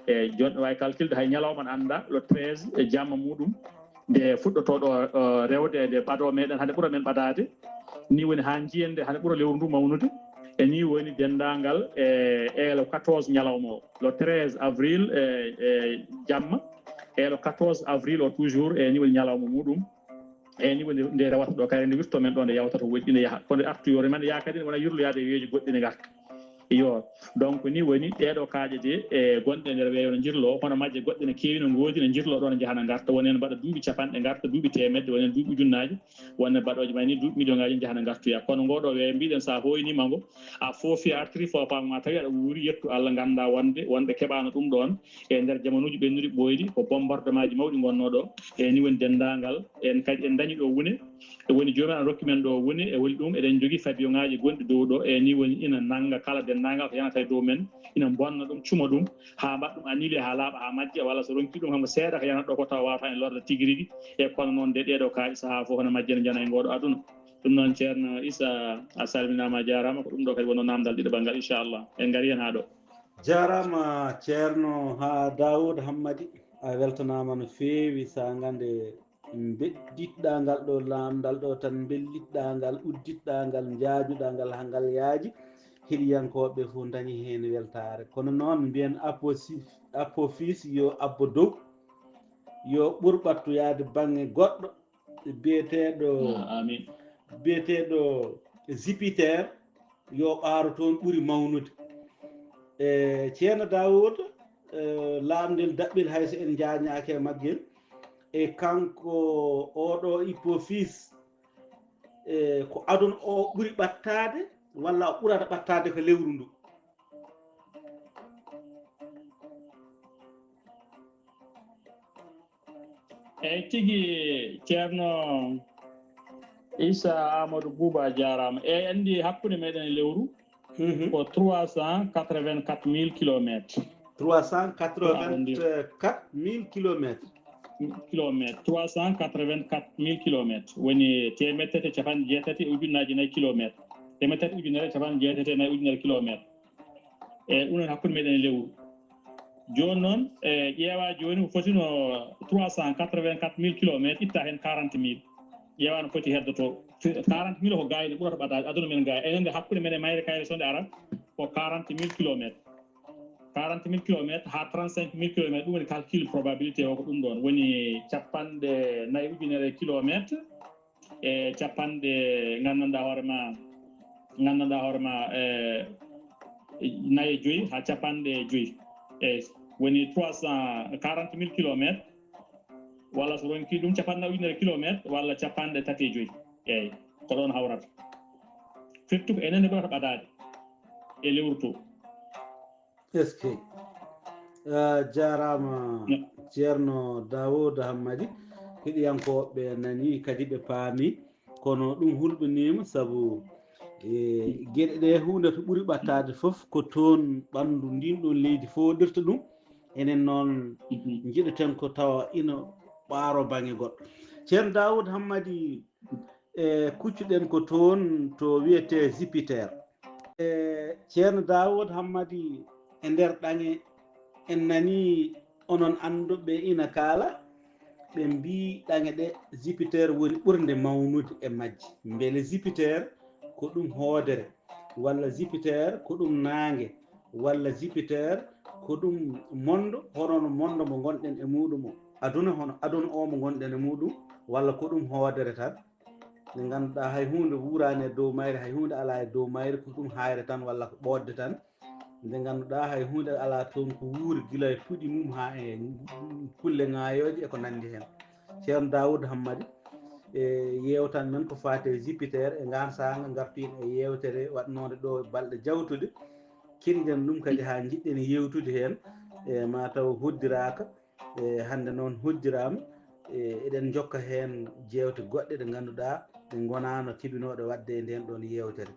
e joni wawi calculde hay ñalawma ne anda le 13 e jamma muɗum nde fuɗɗotoɗo rewde nde ɓaɗo meɗen hande ɓuura men ɓadade ni woni ha jiyende hande ɓuura lewru ndu mawnude e ni woni denndaangal e le 14 ñalawma o le 13 avril e jamma e le 14 avril o toujours e ni woni ñalawma muɗum e ni woni nde rewata ɗo kadi nde wirto men ɗo nde yawtata woɗɗi ne yaaha kono artu yore men yaa kadi wona yurloyade e weeji goɗɗi ne garta yo donc ni woni ɗeɗo kaaƴe de e gonɗe nder weeyo no jirlo hono majje goɗɗe ne keewi no ngoodi ne jirlo ɗo ne jahana garta woni en mbaɗa duuɓi capanɗe garta duuɓi temedde woni en duuɓi ujunnaji wonne mbaɗoje mayni duuɓi million ngaji jahana gartoya kono ngoɗo weeyo mbiɗen sa hoynima ngo a foofi artiri fo pamma tawi aɗa wuuri yettu Allah ganda wonde keɓano ɗum ɗon e nder jamanuji ɓennuɗi ɓoyɗi ko bombardement ji mawɗi gonno ɗo e ni woni denndaangal en kadi en dañi ɗo wone e woni jomum rokki men ɗo woni e woni ɗum eɗen jogui fabion ngaji gonɗi dow ɗo e ni woni ina nanga kala denndaangal ko yanata e dow men ina bonna ɗum cuma ɗum ha mbaɗa ɗum annulé ha laaɓa ha majja walla so ronki ɗum hanko seeɗa ko yanata ɗo ko taw wawata en lorde tigui rigui e kono noon de ɗeɗo kaaƴe saaha fof hono majjene jana e ngoɗo aduna ɗum noon ceerno Issa a salminama a jarama ko ɗum ɗo kadi wonno namdal ɗiɗo banggal inchallah en gaari hen ha ɗo jarama ceerno ha Daoud Hammady a weltanama no feewi sa gande beɗɗitɗa ngal ɗo lamdal ɗo tan bellitɗa ngal uddiɗɗa ngal jaajuɗa ngal ha ngal yaaji heɗiyankoɓe fof dañi hen weltare kono noon mbiyen apofis yo abbo dow yo ɓuur ɓattoyade banggue goɗɗo biyeteɗo amin biyeteɗo Jupiter yo ɓaaro toon ɓuuri mawnude e ceerno Daoud lamdel daɓɓel hayso en jañake e maggel e kanko oɗo hypofis ko aduna o ɓuuri ɓattade walla o ɓurata ɓattade ko lewru ndu eyyi tigui ceerno Issa Amadou Bouba jarama eyyi andi hakkude meɗen e lewru ko 384 000 kilométres 384 000 kilométres 384 000 kilométres woni temettati capanɗe jeetati e ujunnaji nayyi kilométre temettati ujunere capanɗe jeetati e nayyi ujunere kilométre e ɗum non hakkude meɗen e lewru joni noon e ƴeewa joni ko fotino 384 000 kilométres itta hen 40 000 ƴeewa no foti heddoto 40 000 ko gayni ɓurata ɓadade aduna men gayi enende hakkude men e mayre kayre sonde ara ko 40 000 kilométres 40 000 kilométres ha 35 000 kilométres ɗum woni calcul probabilité o ko ɗum ɗon woni capanɗe nayyi ujunere kilométre e capanɗe gandanɗa hoorema nayyi e joyyi ha capanɗe joyyi eyyi woni 340 000 kilométres walla so ronki ɗum capanɗe nayyi ujunere kilométre walla capanɗe tati e joyyi eyyi ko ɗon hawrata firti ko enenne ɓurata ɓadade e lewru to est ce que jarama ceerno Daoud Hammady heɗiyankoɓe nani kadi ɓe paami kono ɗum hulɓinima saabu gueɗe ɗe hunde to ɓuuri ɓattade foof ko toon ɓandu ndin ɗon leydi foɗirta ɗum enen noon jiɗeten ko tawa ina ɓaaro banggue goɗɗo ceerno Daoud Hammady kuccuɗen ko toon to wiyete Jupiter ceerno Daoud Hammady e nder ɗange en nani onon anduɓe ina kaala ɓe mbi ɗange ɗe Jupiter woni ɓurde mawnude e majje beele Jupiter ko ɗum hoodere walla Jupiter ko ɗum nangue walla Jupiter ko ɗum mondo honono mondo mo gonɗen e muɗum o aduna hono aduna o mo gonɗen e muɗum walla ko ɗum hoodere tan nde ngannduɗaa hay huunde wuuraani e dow mayre hay huunde alaa e dow mayre ko ɗum hayre tan walla ko ɓoodde tan nde ngannduɗaa hay huunde alaa toon ko wuuri gila e puɗi mum haa e kulle ŋaayooje e ko nanndi heen ceerno Daoud Hammady e yewtan men ko faati e Jupiter e ngaan saanga ngartiiɗo e yeewtere waɗnoonde ɗo balɗe jawtude kiɗiɗen ɗum kadi haa jiɗɗen yewtude heen e mataw hoddiraaka e hannde noon hoddiraama eɗen jokka heen jeewte goɗɗe ɗe ngannduɗaa ɗe ngonaano tibinooɗe waɗde e ndeen ɗoon yeewtere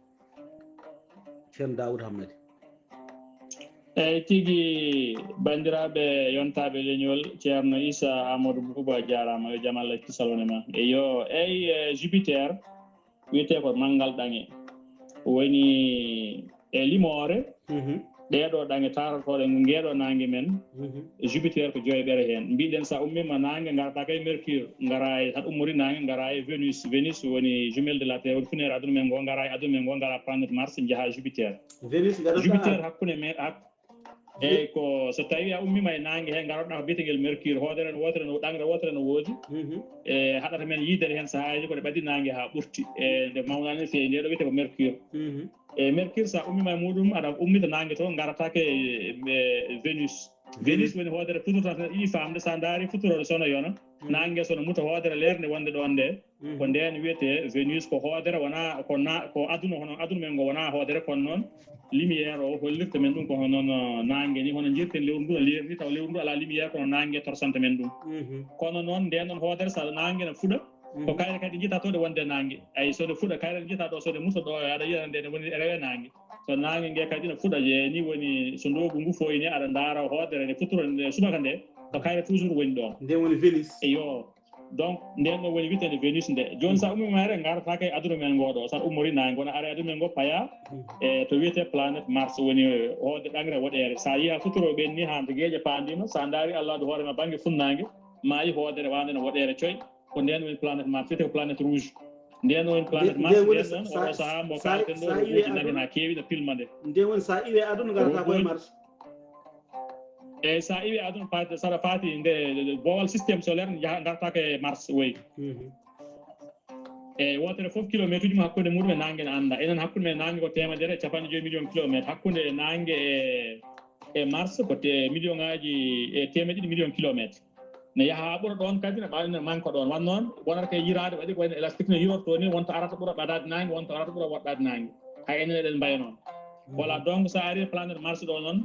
ceerno Daoud Hammady. eyyi tigi bandiraɓe yontaɓe leñol ceerno Issa Amadou Bouba jarama yo jaam Allah kisalone ma eyo eyyi Jupiter wiyete ko manggal ɗange woni e limore ɗeɗo ɗange taratoɗe ngueɗo nangue men Jupiter ko joyɓere hen mbiɗen sa ummima nangue garata kay Mercure gara e tan ummori nangue gara e Vénus woni jumelle de la terre woni funere aduna men ngo gara e aduna men ngo gara planète Mars jaaha Jupiter Jupiter hakkude men eyyi ko so tawi a ummima e nangue he garoɗa ko biyeteguel Mercure hoodere wotere no ɗangre wotere no woodi e haɗata men yidere hen sahaji koɗe ɓaddi nangue ha ɓurti e nde mawnani no fewi nde ɗo wiyete ko Mercure e Mercure sa ummima e muɗum aɗa ummita nangue to garatake Vénus woni hoodere futurata tan ɗiɗi famde sa daari futurode sono yona nangue sono muta hoodere lerde wonde ɗon nde ko nden wiyete Vénus ko hoodere wona ko aduna hono aduna men ngo wona hoodere kono noon lumiére o hollirta men ɗum ko noon nangue ni hono jirten lewru ndu no lerni taw lewru ndu ala lumiére kono nangue torsanta men ɗum kono noon nden noon hoodere sa nangue ne fuɗa ko kayre kadi jiita to ɗe wonde nangue ay sode fuɗa kayre ɗe jiita ɗo sode muta ɗo aɗa yiya nde woni rewe nangue so nangue gue kadi ne fuɗa je ni woni so ndogu ngu foyni aɗa daara hoodere nde futuro nde subaka nde ko kayre toujours woni ɗon nde woni Vénus eyo donc nden ɗo woni witede Vénus nde joni sa ummimare garatake e aduna men ngoɗo sa ummori nangue wona ara aduna men ngo paya e to wiyete planète Mars woni hoode ɗangre woɗere sa yiiha futuro ɓenni ha gueƴe pandima sa daari Allah waɗi hoorema banggue funnague ma yi hoodere wande no woɗere coy ko nden woni planète Mars wiyete ko planète rouge nden woni planète Mars nden noon oɗo saaha mo kalten ɗo roboji nani ha kewi no pilma nde nden woni sa iwe aduna garata koye Mars eyyi sa iwi aduna saɗa faati nde bowal systéme solaire gartaka e Mars woyi eyyi wotere foof kilométre uji mum hakkude muɗum e nangue ne anda enen hakkude men nangue ko 150 million kilométre hakkude nangue e Mars ko million ngaji e 200 million kilométre ne yaaha ha ɓuura ɗon kadi ne ɓawi ne manque ɗon wan noon wonata koye yirade waɗi ko wayno élastique ne yirorto ni wonta arata ɓuura ɓadade nangue wonta arata ɓuura woɗɗade nangue hay enen eɗen mbaya noon voilà donc sa ari planète Mars ɗo noon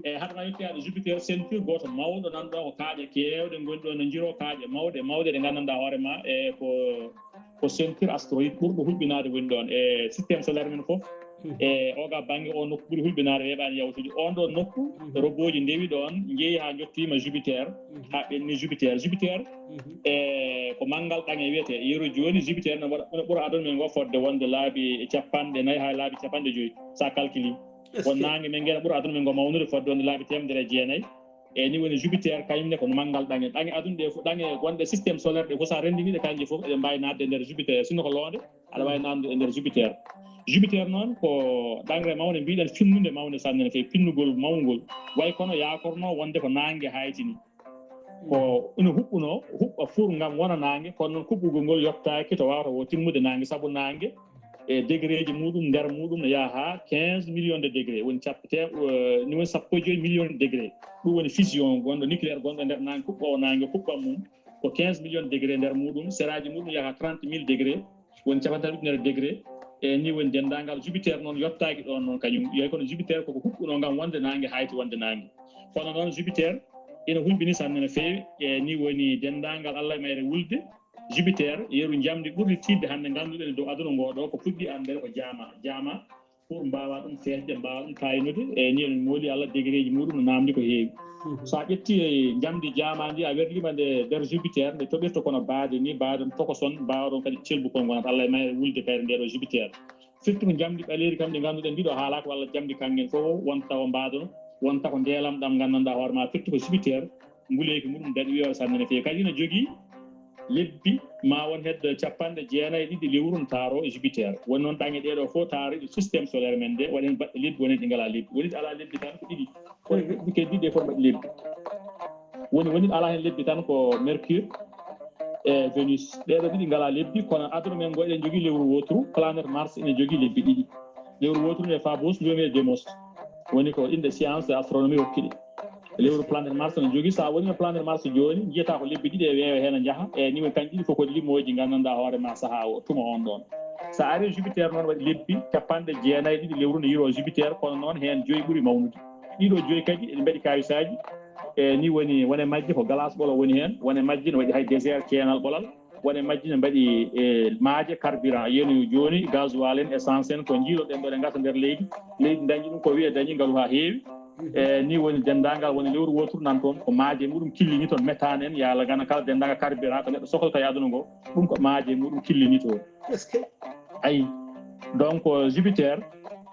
e haɗata yettoyade Jupiter ceinture goto mawɗo nanɗo ko kaaƴe kewɗe goni ɗo no jiro kaaƴe mawɗe mawɗe ɗe gandanɗa hoorema e ko ceinture astéroïde ɓurɗo hulɓinade woni ɗon e systéme solaire men foof e oga banggue o nokku ɓuuri hulɓinade weeɓani yawtude on ɗo nokku roboji ndewi ɗon jeeyi ha jottima Jupiter ha ɓenni Jupiter e ko manggal ɗange wiyete yeru joni Jupiter ne ɓuura aduna men ngo fodde wonde laabi 40 ha laabi 50 sa calcule won nangue men gueɗa ɓuura aduna men ngo mawnude fodde wonde laabi 900 e ni woni Jupiter kañumne kono manggal ɗange aduna ɗe ɗange wonɗe systéme solaire ɗe fof sa rendiniɗe kanƴe foof eɗen mbawi nadde e nder Jupiter sinno ko loonde aɗa wawi nadde e nder Jupiter noon ko ɗangre mawde mbiɗen finnude mawde sanne no fewi pinnugol mawgol way kono yakorno wonde ko nangue haytini ko ina huɓɓa fuur gam wona nangue kono noon kuɓɓugol ngol yettaki to wawata wo timmude nangue saabu nangue e degré ji muɗum nder muɗum ne yaaha 15 millions de degré woni cappete ni woni 15 millions de degré ɗum woni fission gonɗo nucléaire gonɗo nder nangue kuɓɓowo nangue kuɓɓam mum ko 15 millions de degré nder muɗum seraji muɗum yaaha 30 000 degré woni capantati ujunere degré e ni woni dendagal Jupiter noon yettaki ɗon noon kañum yeyi kono Jupiter koko huɓɓuno gam wonde nangue hayti wonde nangue kono noon Jupiter ina hulɓini sanne no fewi e ni woni dendagal Allah e mayre wulde Jupiter yeru jamdi ɓurdi tidde hande ganduɗen dow aduna ngoɗo ko fuɗɗi andede ko jaama pour mbawa ɗum feesde mbawa ɗum tayinude e ni en mooli Allah degré ji muɗum no namdi ko heewi sa ƴetti jamdi jamadi a werlima nde nder Jupiter nde toɓirta kono baade ni baade tokoson mbawɗon kadi celbu kon gonata Allah e mayre wulde kayre ndeɗo Jupiter firti ko jamdi ɓaleri kam ɗi ganduɗen ndiɗo haalaka walla jamdi kangen fof wonta tawa mbadono wonta ko ndeelam ɗam gandanɗa hoorema firti ko Jupiter nguleyki muɗum daɗi wiyowo sanne no fewi kadi ne jogui lebbi ma won hedde 92 lewru no taaro e Jupiter woni noon ɗange ɗeɗo fof taariɗo systéme solaire men nde waɗi hen baɗɗe lebbi woni ɗi ngala lebbi woni ala lebbi tan ko ɗiɗi kono ɗiɗi ɗe fof mbaɗi lebbi woni ala hen lebbi tan ko Mercure e Venus ɗeɗo ɗiɗi ngala lebbi kono aduna men ngo eɗen jogii lewru wotru planète Mars ene jogii lebbi ɗiɗi lewru wotru ne Phobos ndiyome Deimos woni ko inde science astronomie hokkiɗi lewru planète Mars ne jogii sa woni no planète Mars joni jiyata ko lebbi ɗiɗi e weeyo heen jaaha e ni woni kañ ɗiɗi fof ko limoji gandanɗa hoore ma saaha o tuma on ɗon sa ari Jupiter noon waɗi lebbi capanɗe jeenayyi ɗiɗi lewru ne yiro Jupiter kono noon heen joyi ɓuuri mawnude ɗiɗo joyi kadi eɗi mbaɗi kayisaji e ni woni majji ko glace ɓolo woni heen wone majji ne waɗi hay désert ceenal ɓolal wone majji ne mbaɗi e maaje carburant yeni joni gasoil en essence en ko jiiloɗen ɗo ɗe gasa nder leydi dañi ɗum ko wiye dañi ngalu ha heewi e ni woni dendagal woni lewru wotru nan toon ko maaje muɗum killini toon méthane en yaala gana kala dendagal carburant ko neɗɗo sohlata e aduna ngo ɗum ko maaje muɗum killini toon ayi donc Jupiter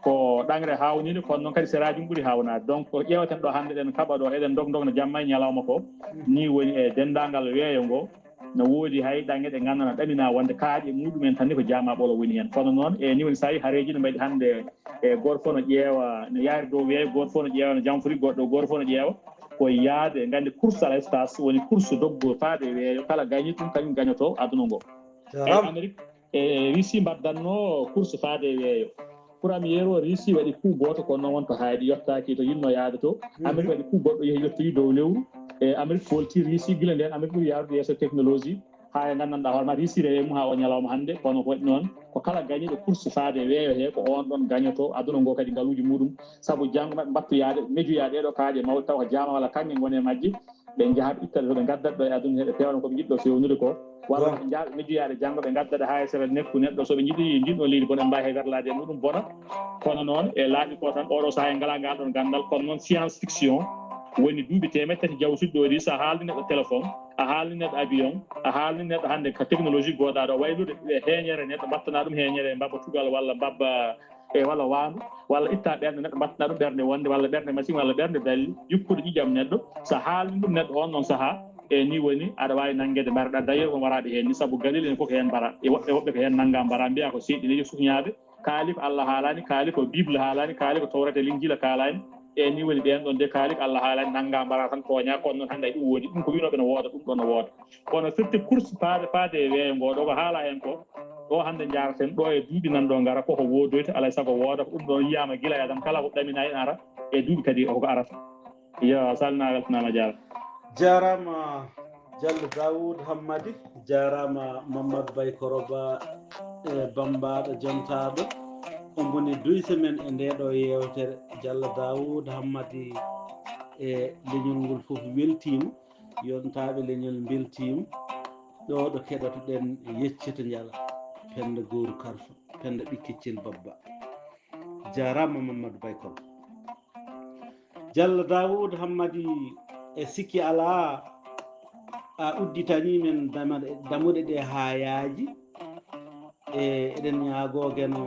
ko ɗangre hawnide kono noon kadi seraji ɗum ɓuuri hawnade donc ƴewten ɗo hannde ɗen kaɓa ɗo eɗen dogno jamma e ñalawma ko ni woni e dendagal weeyo ngo no woodi hay ɗange ɗe ngannduɗa ɗamina wonde kaaƴe muɗumen tan ni ko jama ɓolo woni heen kono noon e ni woni so tawi hareji ne mbaɗi hannde e goto fof no ƴeewa no yaari dow weeyo goto fof no ƴeewa no jamfori goto fof no ƴeewa ko yaade gandi course à l' espace woni course doggo faade weeyo kala gañi ɗum kañum gañoto aduna ngo e Amérique e Russie mbaddanno course faade weeyo premier o Russie waɗi coup goto kono noon wonto haaɗi yottaki to yinno yaade to Amérique waɗi coup goɗɗo yeehi yettoyi dow lewru e Amérique folti Russie gila nden Amérique ɓuuri yaarude yeeso technologie ha e gandanɗa hoore ma Russie rewe mum ha o ñalawma hannde kono ko waɗi noon ko kala gañiɗo course faade weeyo he ko on ɗon gañoto aduna ngo kadi ngaluji muɗum saabu janggo maɓe mbattoyade mejoya ɗeɗo kaaƴe mawɗe taw ko jama walla kanŋe gone majje ɓe jaaha ɓe ittata ɓe gaddat ɗo e aduna he ɓe pewna koɓe jiɗɗo fewnude ko walla ɓe jaaha ɓe mejoyade janggo ɓe gaddaɗa ha e sere nekku neɗɗo soɓe jiiɗi jinɗo leydi bono ɓe mbawi hay werlade e muɗum bona kono noon e laaɓi ko tan oɗo saaha ngala ngal ɗon gandal kono noon science fiction woni duuɓi temeɗɗe tati jawtuɗo ɗo so a haalni neɗɗo téléphone a haalni neɗɗo avion a haalni neɗɗo hannde ko technologie goɗaɗo waylude heeñere neɗɗo mbattana ɗum heeñere mbabba tugal walla mbabba e walla waandu walla itta ɓernde neɗɗo mbattana ɗum ɓernde wonde walla ɓernde machine walla ɓernde dalli yuppude ƴiƴam neɗɗo so haalni ɗum neɗɗo on ɗon saaha e ni woni aɗa wawi nanguede mbareɗa d' ailleurs on waraɓe hen ni saabu galil en fof ko hen mbara e woɓɓe ko hen nangga mbara mbiya ko seeɗi leydi sukñade kaali ko Allah haalani kaali ko bible haalani kaali ko tawrete linjila kaalani e ni woni ɓen ɗon de kaali ko Allah haalani nangga mbara tan toña kono noon hannde ɗum woodi ɗum ko winoɓe no wooda ɗum ɗon no wooda kono firti course faade e weeyo ngo ɗo ko haala hen ko ɗo hannde jaraten ɗo e duuɓi nanɗo ngara koko woodoyte alay saago wooda ko ɗum ɗon yiyama gila e adam kala ko ɗamina en ara e duuɓi kadi koko arata yo salna weltanama jarama jarama Diallo Daoud Hammady jarama Mamadou Baykoro Ba e bambaɗo jontaɗo omboni duyse men e ndeɗo yewtere Diallo Daoud Hammady e leñol ngol foof weltima yontaɓe leñol beltima ɗo ɗo keɗotoɗen yeccete Diallo Penda Gowru Karfa Penda Ɓikkiccel Babba jarama Mamadou Baykoro Diallo Daoud Hammady e sikki ala a udditani men damuɗe ɗe ha yaaji e eɗen ñaagogeno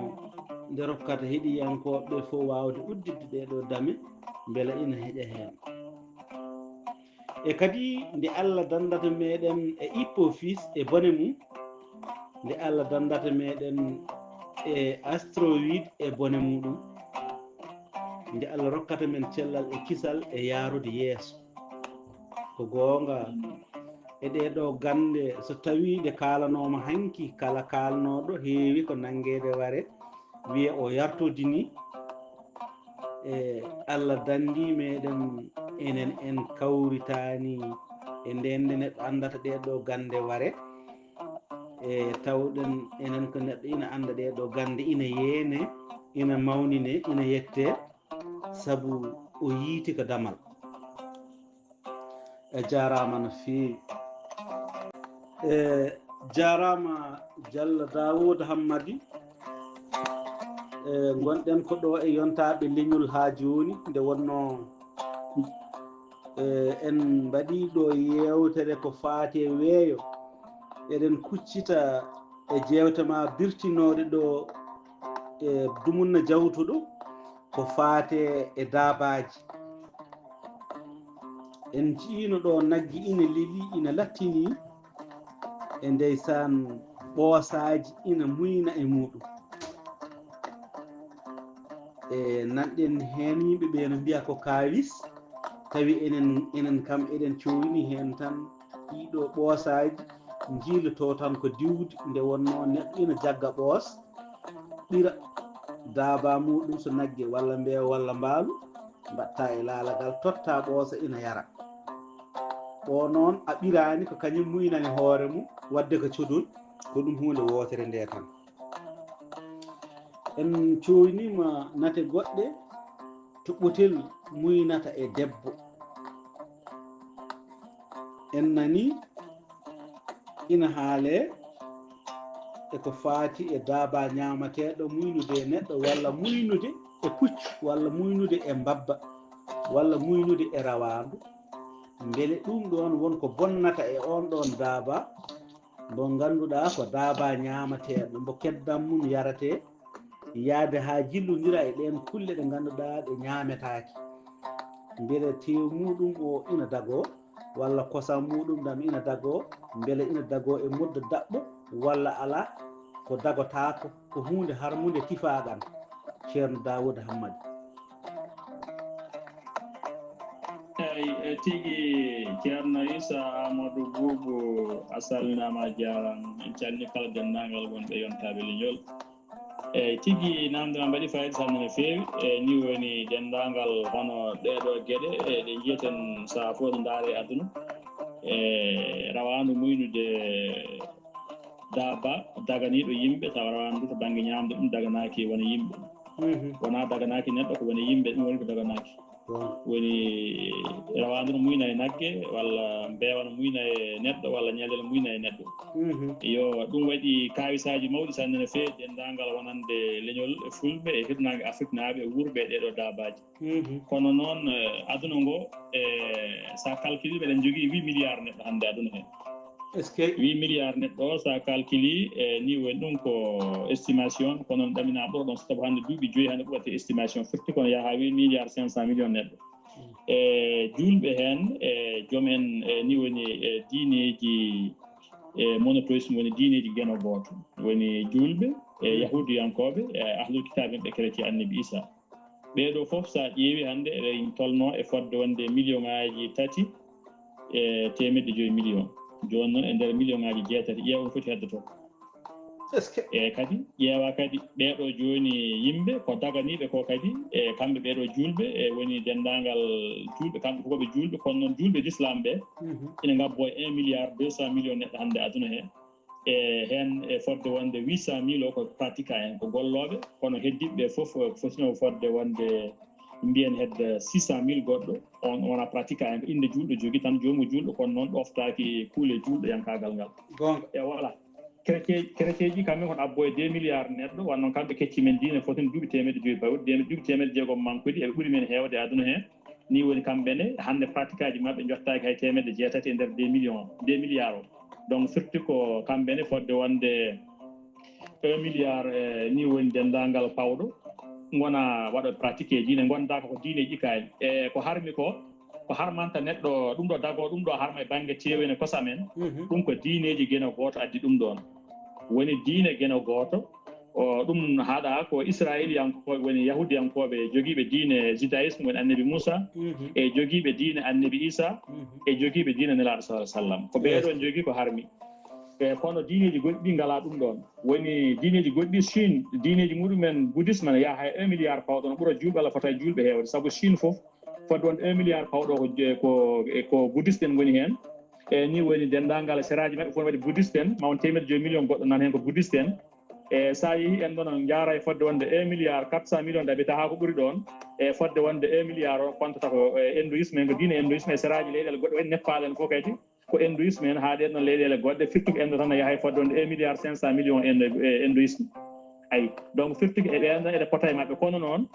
nde rokkata heeɗiyankoɓe fof wawde uddidde ɗeɗo dame beele ina heeƴa hen e kadi nde Allah dandata meɗen e ippo fils e bone mum nde Allah dandata meɗen e astroïde e bone muɗum nde Allah rokkata men cellal e kisal e yaarude yeeso ko goonga e ɗeɗo gande so tawi ɗe kalanoma hanki kala kalnoɗo heewi ko nanguede ware wiya o yartodini e Allah dandi meɗen enen en kawritani e ndende neɗɗo andata ɗeɗo gande ware e tawɗen enen ko neɗɗo ina anda ɗeɗo gande ina yeene ina mawnine ina yette saabu o yiiti ko damal e jarama no feewi e jarama Diallo Daoud Hammady e gonɗen ko ɗo e yontaɓe leñol ha joni nde wonno en mbaɗi ɗo yewtere ko faate weeyo eɗen kuccita e jewtema birtinoɗe ɗo e dumunna jawtuɗo ko faate e daabaji en jiino ɗo naggi ina leeli ina lattini e ndeysan ɓoosaji ina muyna e muɗum e nanɗen hen yimɓeɓe no mbiya ko kawis tawi enen kam eɗen coyni hen tan ɗiɗo ɓoosaji jiiloto tan ko diwdi nde wonno neɗɗo ina jagga ɓoos ɓira daaba muɗum so nagge walla mbeewa walla mbaalu mbatta e laalagal totta ɓoosa ina yara o noon a ɓirani ko kañum muynani hoore mum wadde ko codol ko ɗum hunde wotere nde tan en coynima nate goɗɗe toɓɓotel muynata e debbo en nani ina haale eko faati e daaba ñamateɗo muynude e neɗɗo walla muynude e puccu walla muynude e mbabba walla muynude e rawandu beele ɗum ɗon wonko bonnata e on ɗon daaba mbo ganduɗa ko daaba ñamateɗo mbo keddam mum yarate yaade ha jillodira e ɗen kulle ɗe ganduɗa ɗe ñametaki beele tew muɗum o ina dago walla kosam muɗum ɗam ina dago beele ina dago e muddo daɓɓo walla ala ko dagotako ko hunde harmude tifaɗam ceerno Daouda Hammady eyyi tigi ceerno Issa Amadou Boubou a salminama a jarama en calni kala dendagal wonɓe yontaɓe leñol eyyi tigi namdema mbaɗi fayida sanne no fewi e ni woni dendagal hono ɗeɗo gueɗe ɗe jiiyeten saaha fo ɗo daare aduna e rawandu muynude daaba daganiɗo yimɓe tawa rawandu to banggue ñamde ɗum daganaki wona yimɓe wona daganaki neɗɗo ko woni yimɓe ɗum woni ko daganaki woni rawandu no muyna e naggue walla mbeewa no muyna e neɗɗo walla ñalel no muyna e neɗɗo yo ɗum waɗi kawisaji mawɗi sanne no fewi dendagal wonande leñol e fulɓe e hirnage Afrique naaɓe e wuurɓe e ɗeɗo dabaji kono noon aduna ngo sa calcule eɗen jogui 8 milliards neɗɗo hande aduna he est ce que 8 milliards neɗɗo o sa calcule ni woni ɗum ko estimation kono noon ɗamina ɓuura ɗon so tawi hande duuɓi 5 hande ɓuurate estimation firti kono yaaha 8 milliards 500 millions neɗɗo e julɓe hen e joomen ni woni diineji e monothéisme woni diineji gueno goto woni julɓe e yahudiyankoɓe e ahlul kitabe ɓe chrétien annabi Issa ɓeɗo foof sa ƴeewi hande eɗen tolno e fodde wonde million ngaji 3 e temedde 5 millions joni noon e nder million ngaji 6 ƴeewa ɗum foti heddoto e kadi ƴeewa kadi ɓeɗo joni yimɓe ko daganiɓe ko kadi e kamɓe ɓeɗo julɓe e woni dendagal julɓe kamɓe fof koɓe julɓe kono noon julɓe l'islam ɓe ina gabbo 1 milliard 200 millions neɗɗo hande aduna he e hen e fodde wonde 800 000 o ko pratique a hen ko golloɓe kono heddiɓe foof fotino fodde wonde mbiyen hedde 600 000 goɗɗo on wona pratique a hen ko inde julɗo jogui tan jomum julɗo kono noon ɗoftaki kuule julɗo yankagal ngal e voilà chrétien ji kamɓe kono abbo e 2 milliards neɗɗo wannon kamɓe kecci men diine fotini duuɓi temedde 5 pawɗi duuɓi temedde 6 manqueɗi eɓe ɓuuri men hewde e aduna he ni woni kamɓene hande pratique aji mabɓe jottaki hay temedde 6 e nder 2 millions 2 milliards o donc firti ko kamɓene fodde wonde 1 milliard e ni woni dendagal pawɗo gona waɗa pratique e diine gondaka ko diine ƴikali e ko harmi ko harmanta neɗɗo ɗum ɗo dago ɗum ɗo harma e banggue tewen e kosamen ɗum ko diineji gueno goto addi ɗum ɗon woni diine gueno goto o ɗum haɗa ko israéliyankoɓe woni yahudiyankoɓe joguiɓe diine judaïsme woni annabi Moussa e joguiɓe diine annabi Issa e joguiɓe diine nelaɗo sallah sallam ko ɓeɗon jogui ko harmi e kono diineji goɗɗi ngala ɗum ɗon woni diineji goɗɗi Chine diineji muɗumen bouddhisme ne yaaha 1 milliard pawɗo no ɓuura julɓe Allah fota e julɓe hewde saabu Chine foof fodde wonde 1 milliard pawɗo ko bouddhiste en woni hen e ni woni dendagal seraji mabɓe fof waɗi bouddhiste en mawon temedde 2 millions goɗɗo nan hen ko bouddhiste en e sa yeehi en ɗon jaara e fodde wonde 1 milliard 400 millions d'habitants ha ko ɓuuri ɗon e fodde wonde 1 milliard o kontata ko hindouisme en ko diine hindouisme e seraji leyɗele goɗɗe waɗi Népal en fof kadi ko hindouisme en ha ɗen ɗon leyɗele goɗɗe firti ko endo tan ne yaaha e fodde wonde 1 milliard 500 millions e hindouisme ayi donc firti ko eɓe enda eɗe pota e mabɓe kono noon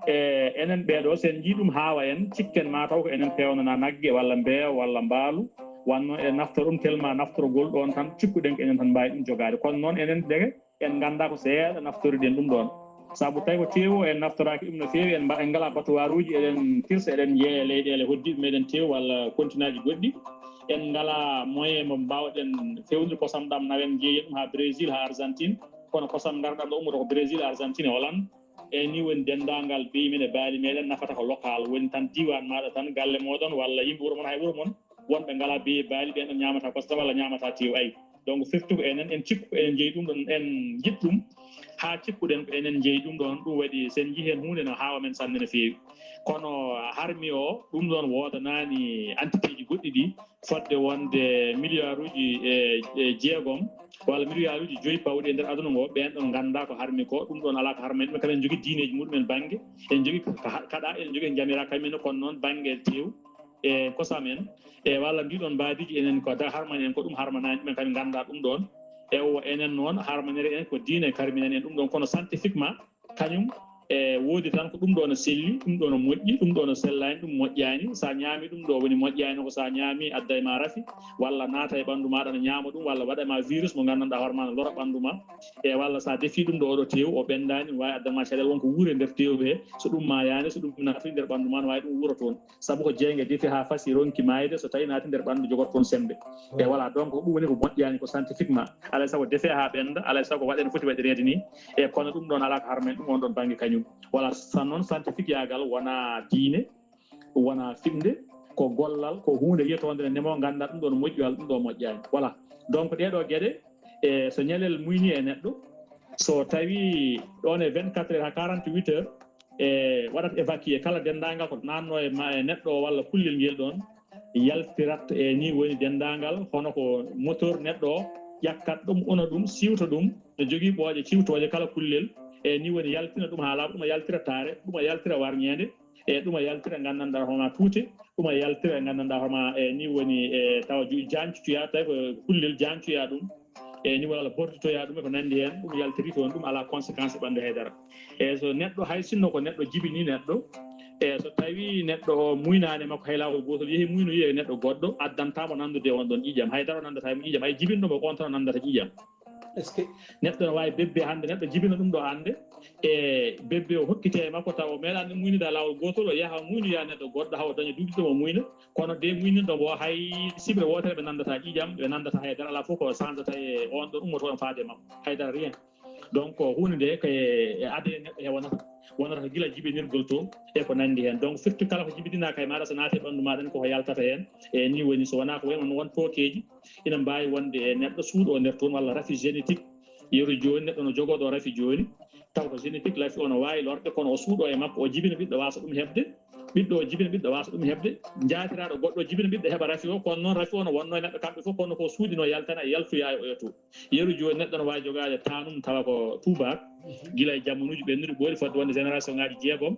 e enen ɓeɗo sen jiiɗum haawa en cikken mataw ko enen pewnana naggue walla mbeewa walla mbaalu wanno e naftoro ɗum tellement naftorogol ɗon tan cikkuɗen ko enen tan mbawi ɗum jogade kono noon enen deke en ganda ko seeɗa naftoriɗen ɗum ɗon saabu tawi ko tewo en naftoraki ɗum no fewi en ngala batuwar uji eɗen tirsa eɗen jeeya leyɗele hoddiɓe meɗen tew walla continent ji goɗɗi en ngala moyen mo mbawɗen fewnude kosam ɗam nawen jeeyen ɗum ha Brésil ha Argentine kono kosam garɗam ɗo ummoto ko Brésil Argentine e Hollande e ni woni dendagal beyi men e baali meɗen nafata ko local woni tan diwan maɗa tan galle moɗon walla yimɓe wuuro moon hay wuuro moon wonɓe ngala beyi baali ɓen ɗon ñamata kosam walla ñamata tew ayi donc firtugo enen en cikku enen jeeyi ɗum ɗon en jiɗ ɗum ha cikkuɗen ko enen jeeyi ɗum ɗon ɗum waɗi sen jihi hen hunde no hawa men sanne no feewi kono harmi o ɗum ɗon wodanani entité ji goɗɗi ɗi fodde wonde milliard uji e jeegom walla milliard uji 5 pawɗi e nder aduna ngo ɓen ɗon ganda ko harmi ko ɗum ɗon ala ko harma en ɗumen kamen jogui diineji muɗumen banggue en jogui kaɗa en jogui jamira kamene kono noon banggue tew e kosam en e walla ndiɗon mbadiji enen ko da harmani en ko ɗum harmanani ɗumen kamen ganda ɗum ɗon e o enen noon harmanere en ko diine karminen en ɗum ɗon kono scientifiquement kañum e woodi tan ko ɗum ɗo no selli ɗum ɗo no moƴƴi ɗum ɗo no sellani ɗum moƴƴani sa ñaami ɗum ɗo woni moƴƴani ko sa ñaami adda e ma rafi walla naata e ɓandu maɗa no ñaama ɗum walla waɗa ma virus mo gandanɗa hoore ma no lora ɓandu ma e walla sa defi ɗum ɗo oɗo tew o ɓendani no wawi addanma caɗele wonko wuuri e nder tewɓe he so ɗum ma yani so ɗum naati nder ɓandu ma no wawi ɗum wuura toon saabu ko jeeyge defi ha fasi ronki mayde so tawi naati nder ɓandu jogoto toon sembe e voilà donc ɗum woni ko moƴƴani ko scientifiquement alay saago defe ha ɓenda alay saago waɗen foti waɗirede ni e kono ɗum ɗon ala ko harmen ɗum on ɗon banggue kañum voilà san noon scientifique yagal wona diine wona fimde ko gollal ko hunde yettode nde nemo ganda ɗum ɗo no moƴƴi walla ɗum ɗo moƴƴani voilà donc ɗeɗo gueɗe e so ñalel muyni e neɗɗo so tawi ɗon e 24 heures ha 48 heures e waɗat évacué kala dendagal ko nanno e neɗɗo o walla kullel ngel ɗon yaltirat e ni woni dendagal hono ko moteur neɗɗo o ƴakkat ɗum una ɗum siwta ɗum no jogui ɓooƴe ciwtoje kala kullel e ni woni yaltina ɗum ha laaɓa ɗum a yaltira taare ɗum a yaltira warñede e ɗum a yaltira gandanɗa hoorema tuute ɗum a yaltira gandanɗa hoorema e ni woni e tawa jancutoya tawi ko kullel jancuya ɗum e ni walla bortotoya ɗum e ko nandi hen ɗum yaltiri toon ɗum ala conséquence e ɓandu haydara e so neɗɗo hay sinno ko neɗɗo jibini neɗɗo e so tawi neɗɗo o muynani makko hay lawol gotol yeehi muynoyi e neɗɗo goɗɗo addantamo nandude on ɗon ƴiƴam haydara o nandata mo ƴiƴam hay jibinɗomo ko on tan o nandata ƴiƴam neɗɗo ne wawi bebbe hande neɗɗo jibina ɗum ɗo hande e bebbe o hokkite e makko taw o meeɗani ɗum muynude lawol gotol o yaaha muynoya neɗɗo goɗɗo hawo daña duuɓi ɗum o muyna kono de muyninɗomo o hay sibre wotere ɓe nandata ƴiƴam ɓe nandata haydara ala fof ko sandata e on ɗon ummoto on faade makko haydara rien donc hunde nde ko e ade neɗɗo he wonata gila jibinirgol to e ko nandi hen donc surtout kala ko jibinaka e maɗa so naati e ɓandu maɗa ni koko yaltata hen e ni woni so wona ko wayno won tokeji ina mbawi wonde e neɗɗo suuɗo o nder toon walla rafi génétique yeru joni neɗɗo no jogoɗo rafi joni taw ko génétique lafi o no wawi lorde kono o suuɗo e makko o jibina ɓiɗɗo wasa ɗum hebde ɓiɗɗo o jibina ɓiɗɗo wasa ɗum hebde jatiraɗo goɗɗo jibina ɓiɗɗo heeɓa rafi o kono noon rafi o no wonno e neɗɗo kamɓe fof kono ko suuɗino yaltana e yaltoya e oyo to yeru joni neɗɗo no wawi jogade tanum tawa ko tubak guila e jammanuji ɓennuɗi ɓooli fodde wonde génération ngaji jeegom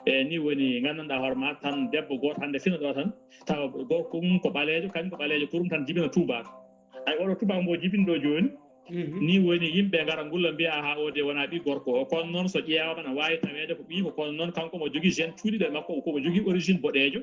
e ni woni gandanɗa hoore ma tan debbo goto hande fina ɗo tan tawa gorko mum ko ɓalejo kañum ko ɓalejo kurum tan jibina tubak ay oɗo tubak mbo jibini ɗo joni ni woni yimɓe gara ngulla mbiya ha o de wona ɓi gorko o kono noon so ƴeewama ne wawi tawede ko ɓi ko kono noon kanko mo jogui gène cuuɗiɗo e makko komo jogui origine boɗejo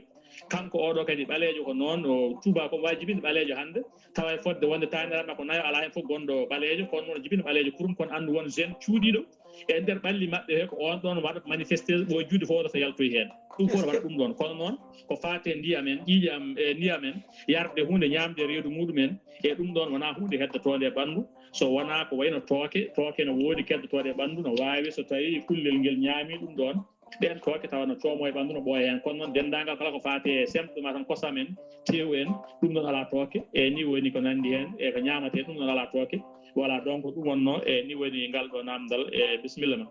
kanko oɗo kadi ɓalejo ko noon o tubak omo wawi jibinde ɓalejo hande tawa e fodde wonde taniraɓe makko nayo ala hen foof gonɗo ɓalejo kono noon jibina ɓalejo kurum kono andu won gène cuuɗiɗo e nder ɓalli mabɓe he ko on ɗon waɗata manifesté ɓo juuɗe fof oɗo so yaltoyi hen ɗum fof ne waɗa ɗum ɗon kono noon ko fate ndiyam en ƴiƴam e ndiyam en yarde hunde ñamde reedu muɗumen e ɗum ɗon wona hunde heddotode e ɓandu so wona ko wayno tooke no woodi keddotode e ɓandu no wawi so tawi kullel ngel ñaami ɗum ɗon ɗen tooke tawa no coomo e ɓandu no ɓooya hen kono noon dendagal kala ko fate semtoma tan kosam en tew en ɗum ɗon ala tooke e ni woni ko nandi hen e ko ñamate ɗum ɗon ala tooke voilà donc ɗum wonno e ni woni ngal ɗo namdal e bisimilla ma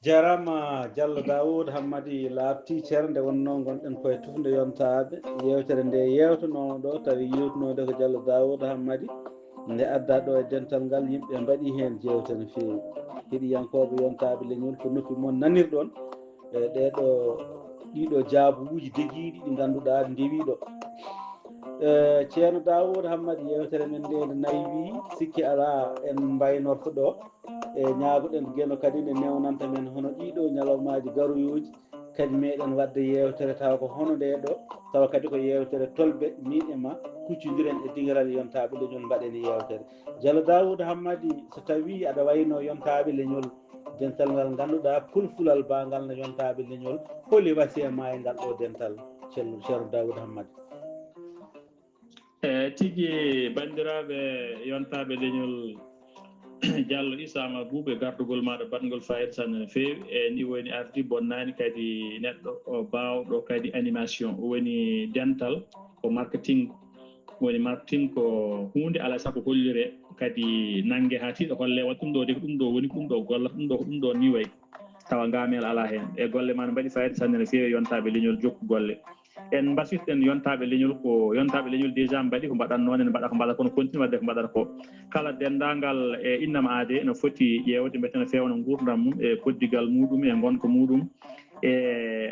jarama Diallo Daoud Hammady labti ceernde wonno gonɗen koye tufde yontaɓe yewtere nde yewtanomo ɗo tawi yewtunode ko Diallo Daoud Hammady nde adda ɗo e dental ngal yimɓe mbaɗi hen jewte no fewi heeɗiyankoɓe yontaɓe leñol ko noppi moon nanirɗon e ɗiɗo jaabuji degiɗi ɗi ganduɗa ndewiɗo ceerno Daoud Hammady yewtere men nde nde naywi sikki ala en mbaynorto ɗo e ñaagoɗen gueno kadi ne newnanta men hono ɗiɗo ñalawmaji garoyoji kadi meɗen wadde yewtere taw ko hono nde ɗo tawa kadi ko yewtere tolɓe min e ma kuccodiren e dingiral yontaɓe leñol mbaɗen yewtere Diallo Daoud Hammady so tawi aɗa wayno yontaɓe leñol dental ngal ganduɗa pulfulal bangal no yontaɓe leñol holi wasi e ma e ngal ɗo dental ceerno Daoud Hammady tigui bandiraɓe yontaɓe leñol Diallo Issa Boubou e gardugol maɗa batgol fayida tan no fewi e ni woni ardi bonnani kadi neɗɗo o bawɗo kadi animation woni dental ko marketing woni martin ko hunde ala sago hollire kadi nangue ha tiiɗo holle wat ɗum ɗo de ko ɗum ɗo woni ɗum ɗo golla ɗum ɗo ko ɗum ɗo ni way tawa gamel ala hen e golle ma no mbaɗi fayida sanne no fewi yontaɓe leñol jokku golle en mbasiytoɗen yontaɓe leñol ko yontaɓe leñol déjà mbaɗi ko mbaɗatno ne mbaɗa ko mbaɗa kono continue wadde ko mbaɗata ko kala dendagal e innama aade no foti ƴewde mbete no fewna gurdam mum e koddigal muɗum e gonka muɗum e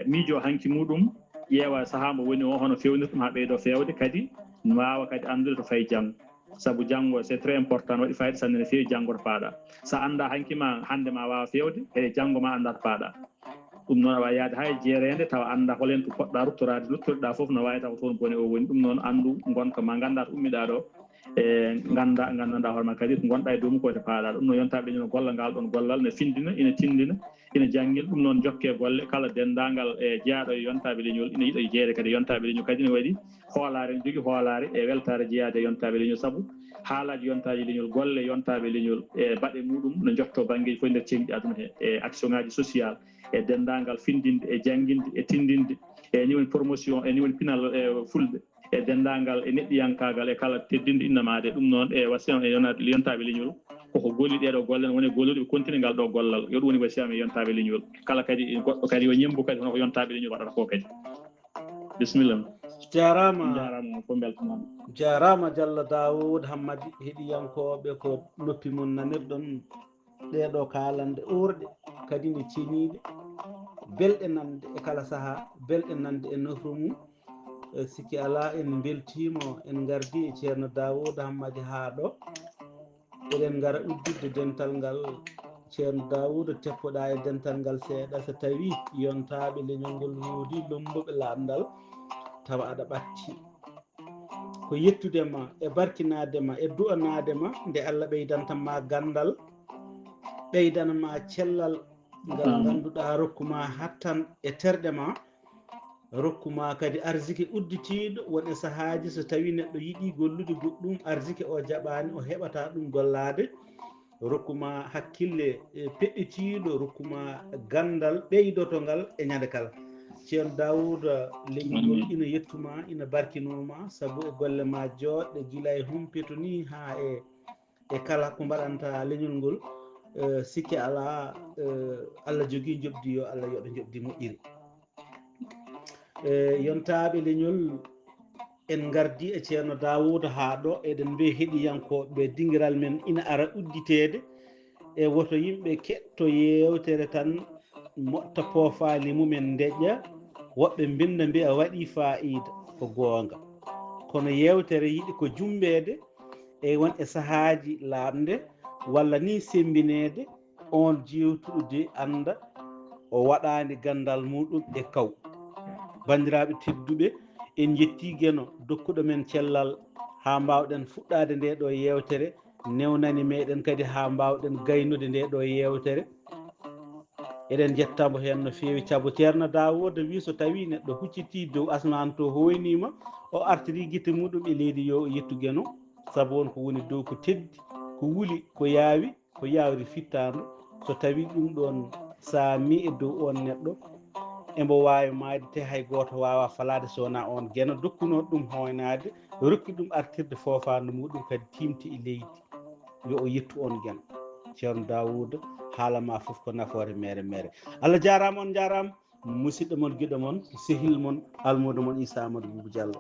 miijo hanki muɗum ƴeewa saaha mo woni o hono fewnir ɗum ha ɓeydo fewde kadi wawa kadi andude to fayi janggo saabu janggo c'est très important waɗi fayida sanne no fewi janggo to paaɗa sa anda hankima hande ma wawa fewde e janggo ma anda to paaɗa ɗum noon a wawi yaade hay jeerede tawa anda holen to poɗɗa ruttorade luttoɗa foof no wawi taw toon bone o woni ɗum noon andu gonka ma ganda to ummiɗa ɗo e gandanɗa hoorema kadi ko gonɗa e dow mum kote paaɗa ɗum noon yontaɓe leñol golla ngal ɗon gollal ne findina ina tindina ina janggil ɗum noon jokke golle kala dendagal e jeeyaɗo e yontaɓe leñol ina yiiɗo jeeyede kadi yontaɓe leñol kadi ne waɗi hoolare ne jogui hoolare e weltare jeeyade e yontaɓe leñol saabu haalaji yontaji leñol golle yontaɓe leñol e baɗe muɗum no jotto banggueji fof nder ceŋɗi aduna he e action ngaji social e dendagal findinde e janguinde e tindinde e ni woni promotion e ni woni pinal e fulɓe e dendagal e neɗɗiyankagal e kala teddinde innamade ɗum noon e wasiyam e yontaɓe leñol koko golli ɗeɗo golle ne woni gollude ɓe continue ngal ɗo gollal yo ɗum woni wasiyam e yontaɓe leñol kala kadi goɗɗo kadi yo ñembo kadi hono ko yontaɓe leñol waɗata ko kadi bisimilla jarama ko beltanama jarama Diallo Dawoud Hammady heeɗiyankoɓe ko noppi mum nanirɗon ɗeɗo kalande urɗe kadi ne ceeniɗe belɗe nande e kala saaha belɗe nande e nofru mum sikki ala en beltimo en gardi e ceerno Dawoud Hammady ha ɗo eɗen gara uddidde dental ngal ceerno Dawoud teppoɗa e dental ngal seeɗa so tawi yontaɓe leñol ngol woodi lomboɓe lamdal tawa aɗa ɓatti ko yettudema e barkinadema e du'anadema nde Allah ɓeydantanma gandal ɓeydanma cellal ngal ganduɗa rokkuma hattan e terɗe ma rokkuma kadi arsiki udditiɗo won e saahaji so tawi neɗɗo yiiɗi gollude goɗɗum arsiki o jaɓani o heɓata ɗum gollade rokkuma hakkille peɗɗitiɗo rokkuma gandal ɓeydotongal e ñande kala ceerno Dawoud leñol ngol ina yettuma ina barkinoma saabu e golle ma joɗɗe guila e humpeto ni ha e kala ko mbaɗanta leñol ngol sikki ala Allah jogui jobdi yo Allah yoɓe jobdi moƴƴiri yontaɓe leñol en gardi e ceerno Dawoud ha ɗo eɗen mbiya heeɗiyankoɓe dinguiral men ina ara udditede e woto yimɓe ketto yewtere tan motta poofali mumen deƴƴa woɓɓe binda mbiya waɗi fayida ko gonga kono yewtere yiiɗi ko jumbede e won e saahaji lamde walla ni sembinede on jewtuɗo de anda o waɗani gandal muɗum e kaw bandiraɓe tedduɓe en jetti gueno dokkuɗo men cellal ha mbawɗen fuɗɗade nde ɗo yewtere newnani meɗen kadi ha mbawɗen gaynude nde ɗo yewtere eɗen jettamo hen no fewi saabu ceerno Dawoud wi so tawi neɗɗo hucciti dow asman to hoynima o artiri guite muɗum e leydi yo yettu gueno saabu wonko woni dow ko teddi ko wuuli ko yaawi ko yawri fittadu so tawi ɗum ɗon saami e dow on neɗɗo embo wawi maayde te hay goto wawa falade sowona on gueno dokkunoɗo ɗum hoynade rokki ɗum artirde fofande muɗum kadi timti e leydi yo o yettu on gueno ceerno Dawoud haalama foof ko nafoore mere mere Allah jarama on jarama musidɗo moon guiɗo moon sehil moon almudo moon Issa Amadou Boubou Diallo